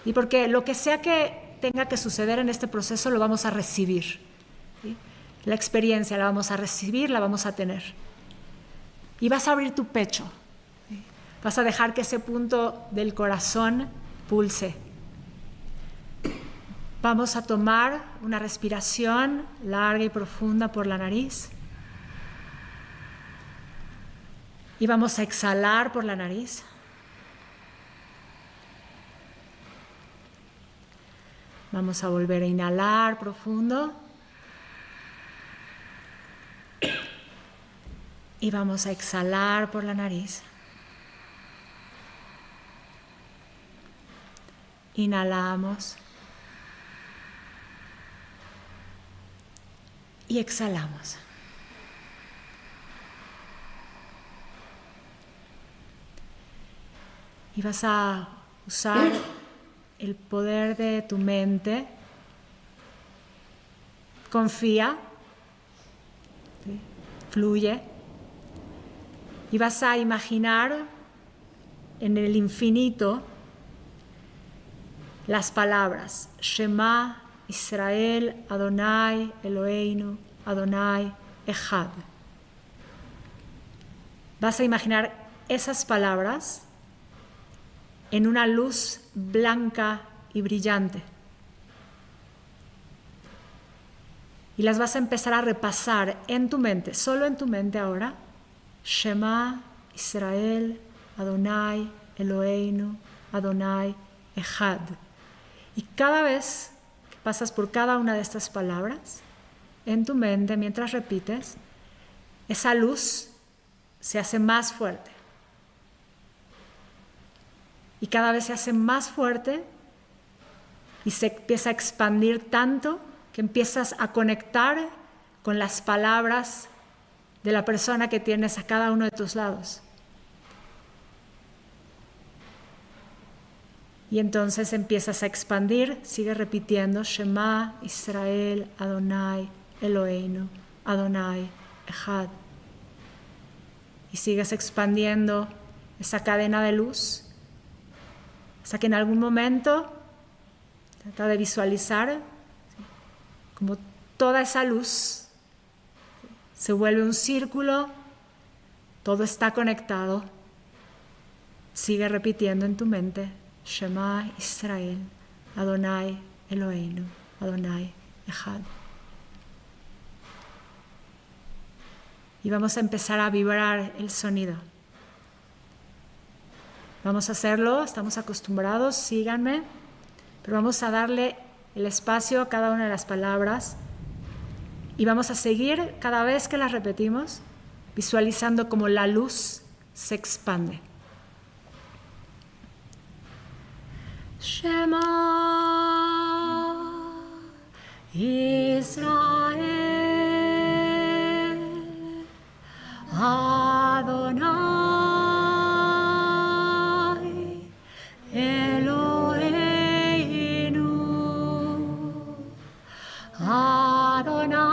Y porque lo que sea que tenga que suceder en este proceso lo vamos a recibir, ¿sí? La experiencia la vamos a recibir, la vamos a tener. Y vas a abrir tu pecho, ¿sí? Vas a dejar que ese punto del corazón pulse. Vamos a tomar una respiración larga y profunda por la nariz. Y vamos a exhalar por la nariz. Vamos a volver a inhalar profundo. Y vamos a exhalar por la nariz. Inhalamos. Y exhalamos. Y vas a usar el poder de tu mente. Confía, ¿sí? Fluye. Y vas a imaginar en el infinito las palabras Shema Israel Adonai Eloheinu Adonai Echad. Vas a imaginar esas palabras en una luz blanca y brillante. Y las vas a empezar a repasar en tu mente, solo en tu mente ahora. Shema Israel Adonai Eloheinu Adonai Echad. Y cada vez que pasas por cada una de estas palabras, en tu mente, mientras repites, esa luz se hace más fuerte. Y cada vez se hace más fuerte y se empieza a expandir tanto que empiezas a conectar con las palabras de la persona que tienes a cada uno de tus lados. Y entonces empiezas a expandir, sigue repitiendo, Shema Israel Adonai Eloheinu Adonai Echad. Y sigues expandiendo esa cadena de luz hasta que en algún momento trata de visualizar como toda esa luz se vuelve un círculo, todo está conectado. Sigue repitiendo en tu mente, Shema Israel, Adonai Eloheinu, Adonai Echad. Y vamos a empezar a vibrar el sonido. Vamos a hacerlo, estamos acostumbrados, síganme, pero vamos a darle el espacio a cada una de las palabras y vamos a seguir cada vez que las repetimos, visualizando cómo la luz se expande. Shema Israel Adonai Eloheinu Adonai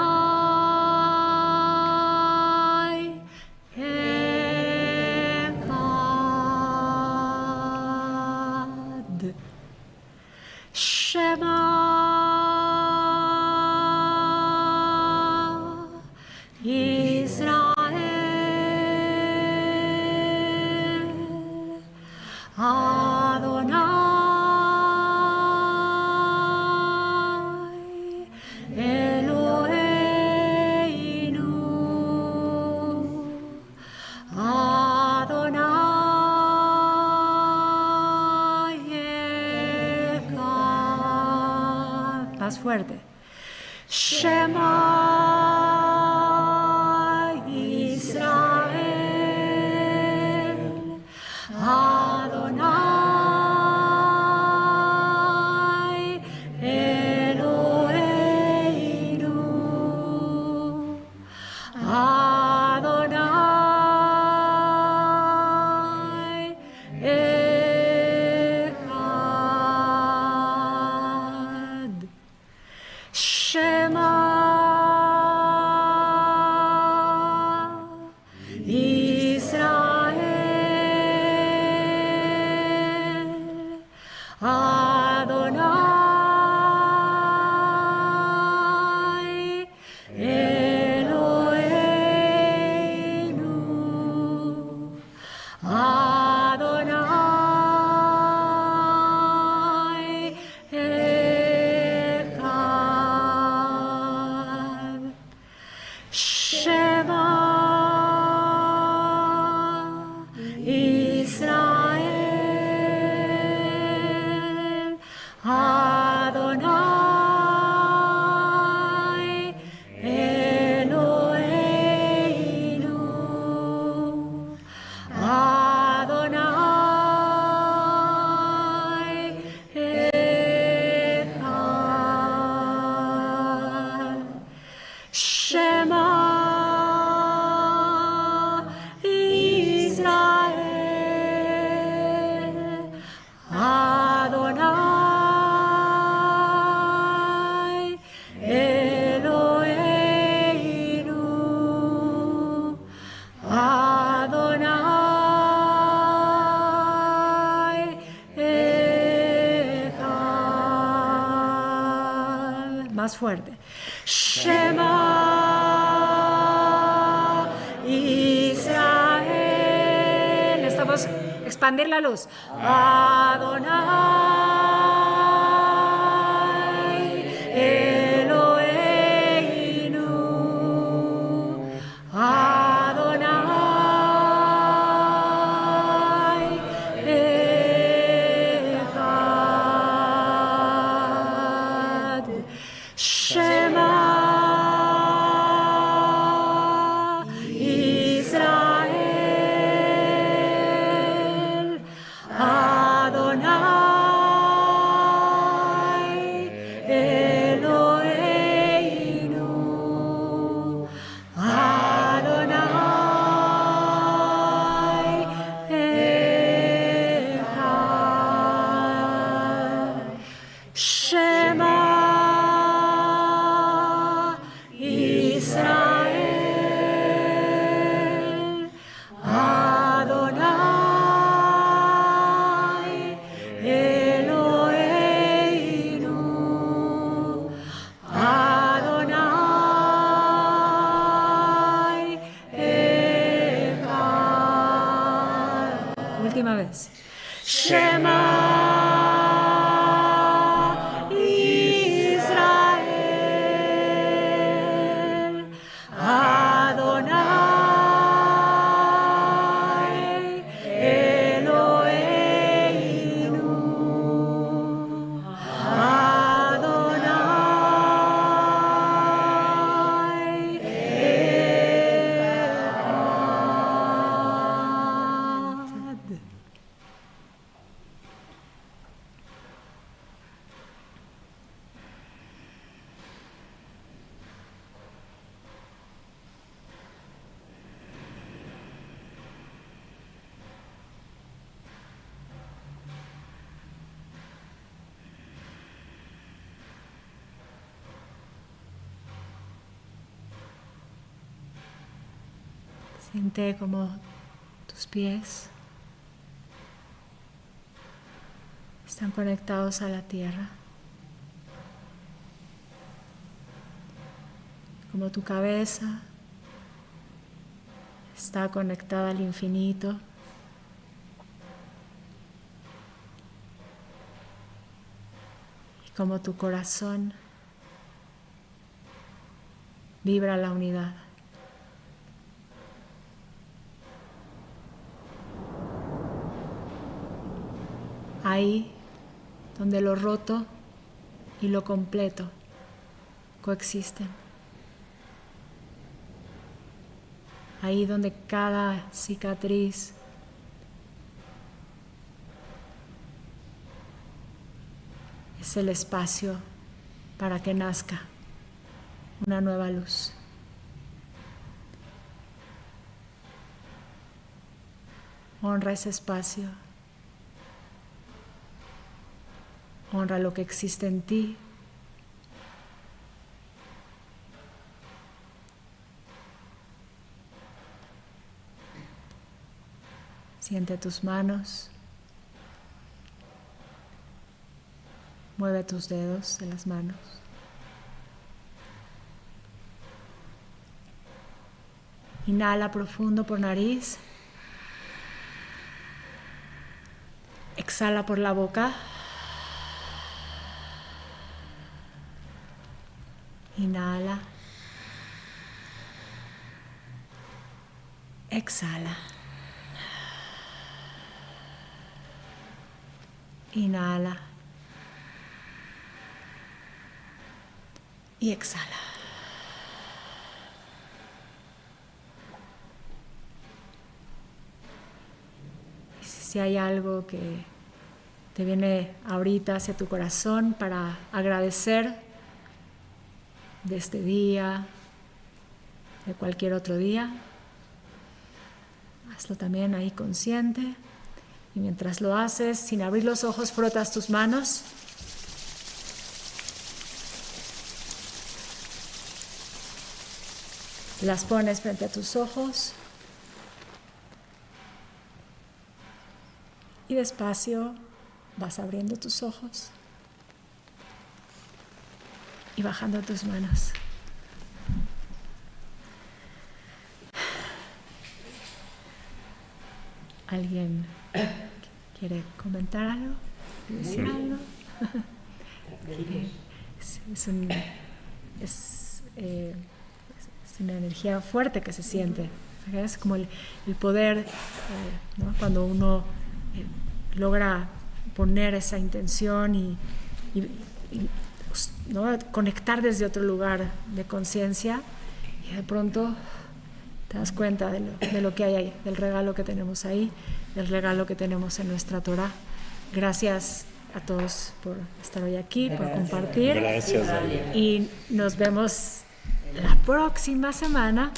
Echad. Shema Israel Más fuerte. Shema Israel, Adonai Eloheinu, Adonai Echad. Shema Israel, Adonai Eloheinu, Adonai Echad. Shema Israel, Adonai Eloheinu, Adonai Echad. Shema Israel, Adonai Eloheinu, Adonai Echad. Más fuerte. Shema Israel. Estamos expandir la luz. Adonai Eloheinu, Adonai Echad. Shema Israel, Adonai Eloheinu, Adonai Echad. Shema Israel, Adonai Eloheinu, Adonai Echad. Última vez. Shema Israel, Adonai Eloheinu, Adonai Echad. Siente como tus pies están conectados a la tierra, como tu cabeza está conectada al infinito. Y como tu corazón vibra la unidad. Ahí donde lo roto y lo completo coexisten. Ahí donde cada cicatriz es el espacio para que nazca una nueva luz. Honra ese espacio. Honra lo que existe en ti. Siente tus manos. Mueve tus dedos de las manos. Inhala profundo por nariz. Exhala por la boca. Inhala. Exhala. Inhala. Y exhala. Y si hay algo que te viene ahorita hacia tu corazón para agradecer de este día, de cualquier otro día, hazlo también ahí consciente. Y mientras lo haces, sin abrir los ojos, frotas tus manos. Las pones frente a tus ojos. Y despacio vas abriendo tus ojos y bajando tus manos. ¿Alguien quiere comentar algo? ¿Decir algo? Es una energía fuerte que se siente. Es como el poder, ¿no? Cuando uno logra poner esa intención y ¿no? conectar desde otro lugar de conciencia, y de pronto te das cuenta de lo que hay ahí, del regalo que tenemos ahí, del regalo que tenemos en nuestra Torah. Gracias a todos por estar hoy aquí, por compartir. Gracias, Dalia. Y nos vemos la próxima semana.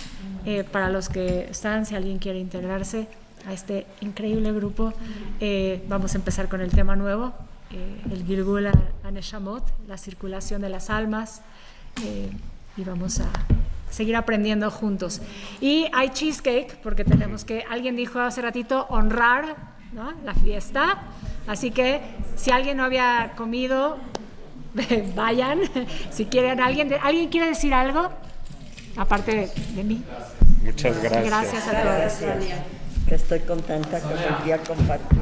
Para los que están, si alguien quiere integrarse a este increíble grupo, vamos a empezar con el tema nuevo, el Gilgul HaNeshamot, la circulación de las almas, y vamos a seguir aprendiendo juntos. Y hay cheesecake, porque tenemos que, alguien dijo hace ratito, honrar, ¿no? la fiesta, así que si alguien no había comido, vayan. Si quieren, ¿alguien quiere decir algo? Aparte de mí. Muchas gracias. Gracias a todos. Que estoy contenta que volví a compartir.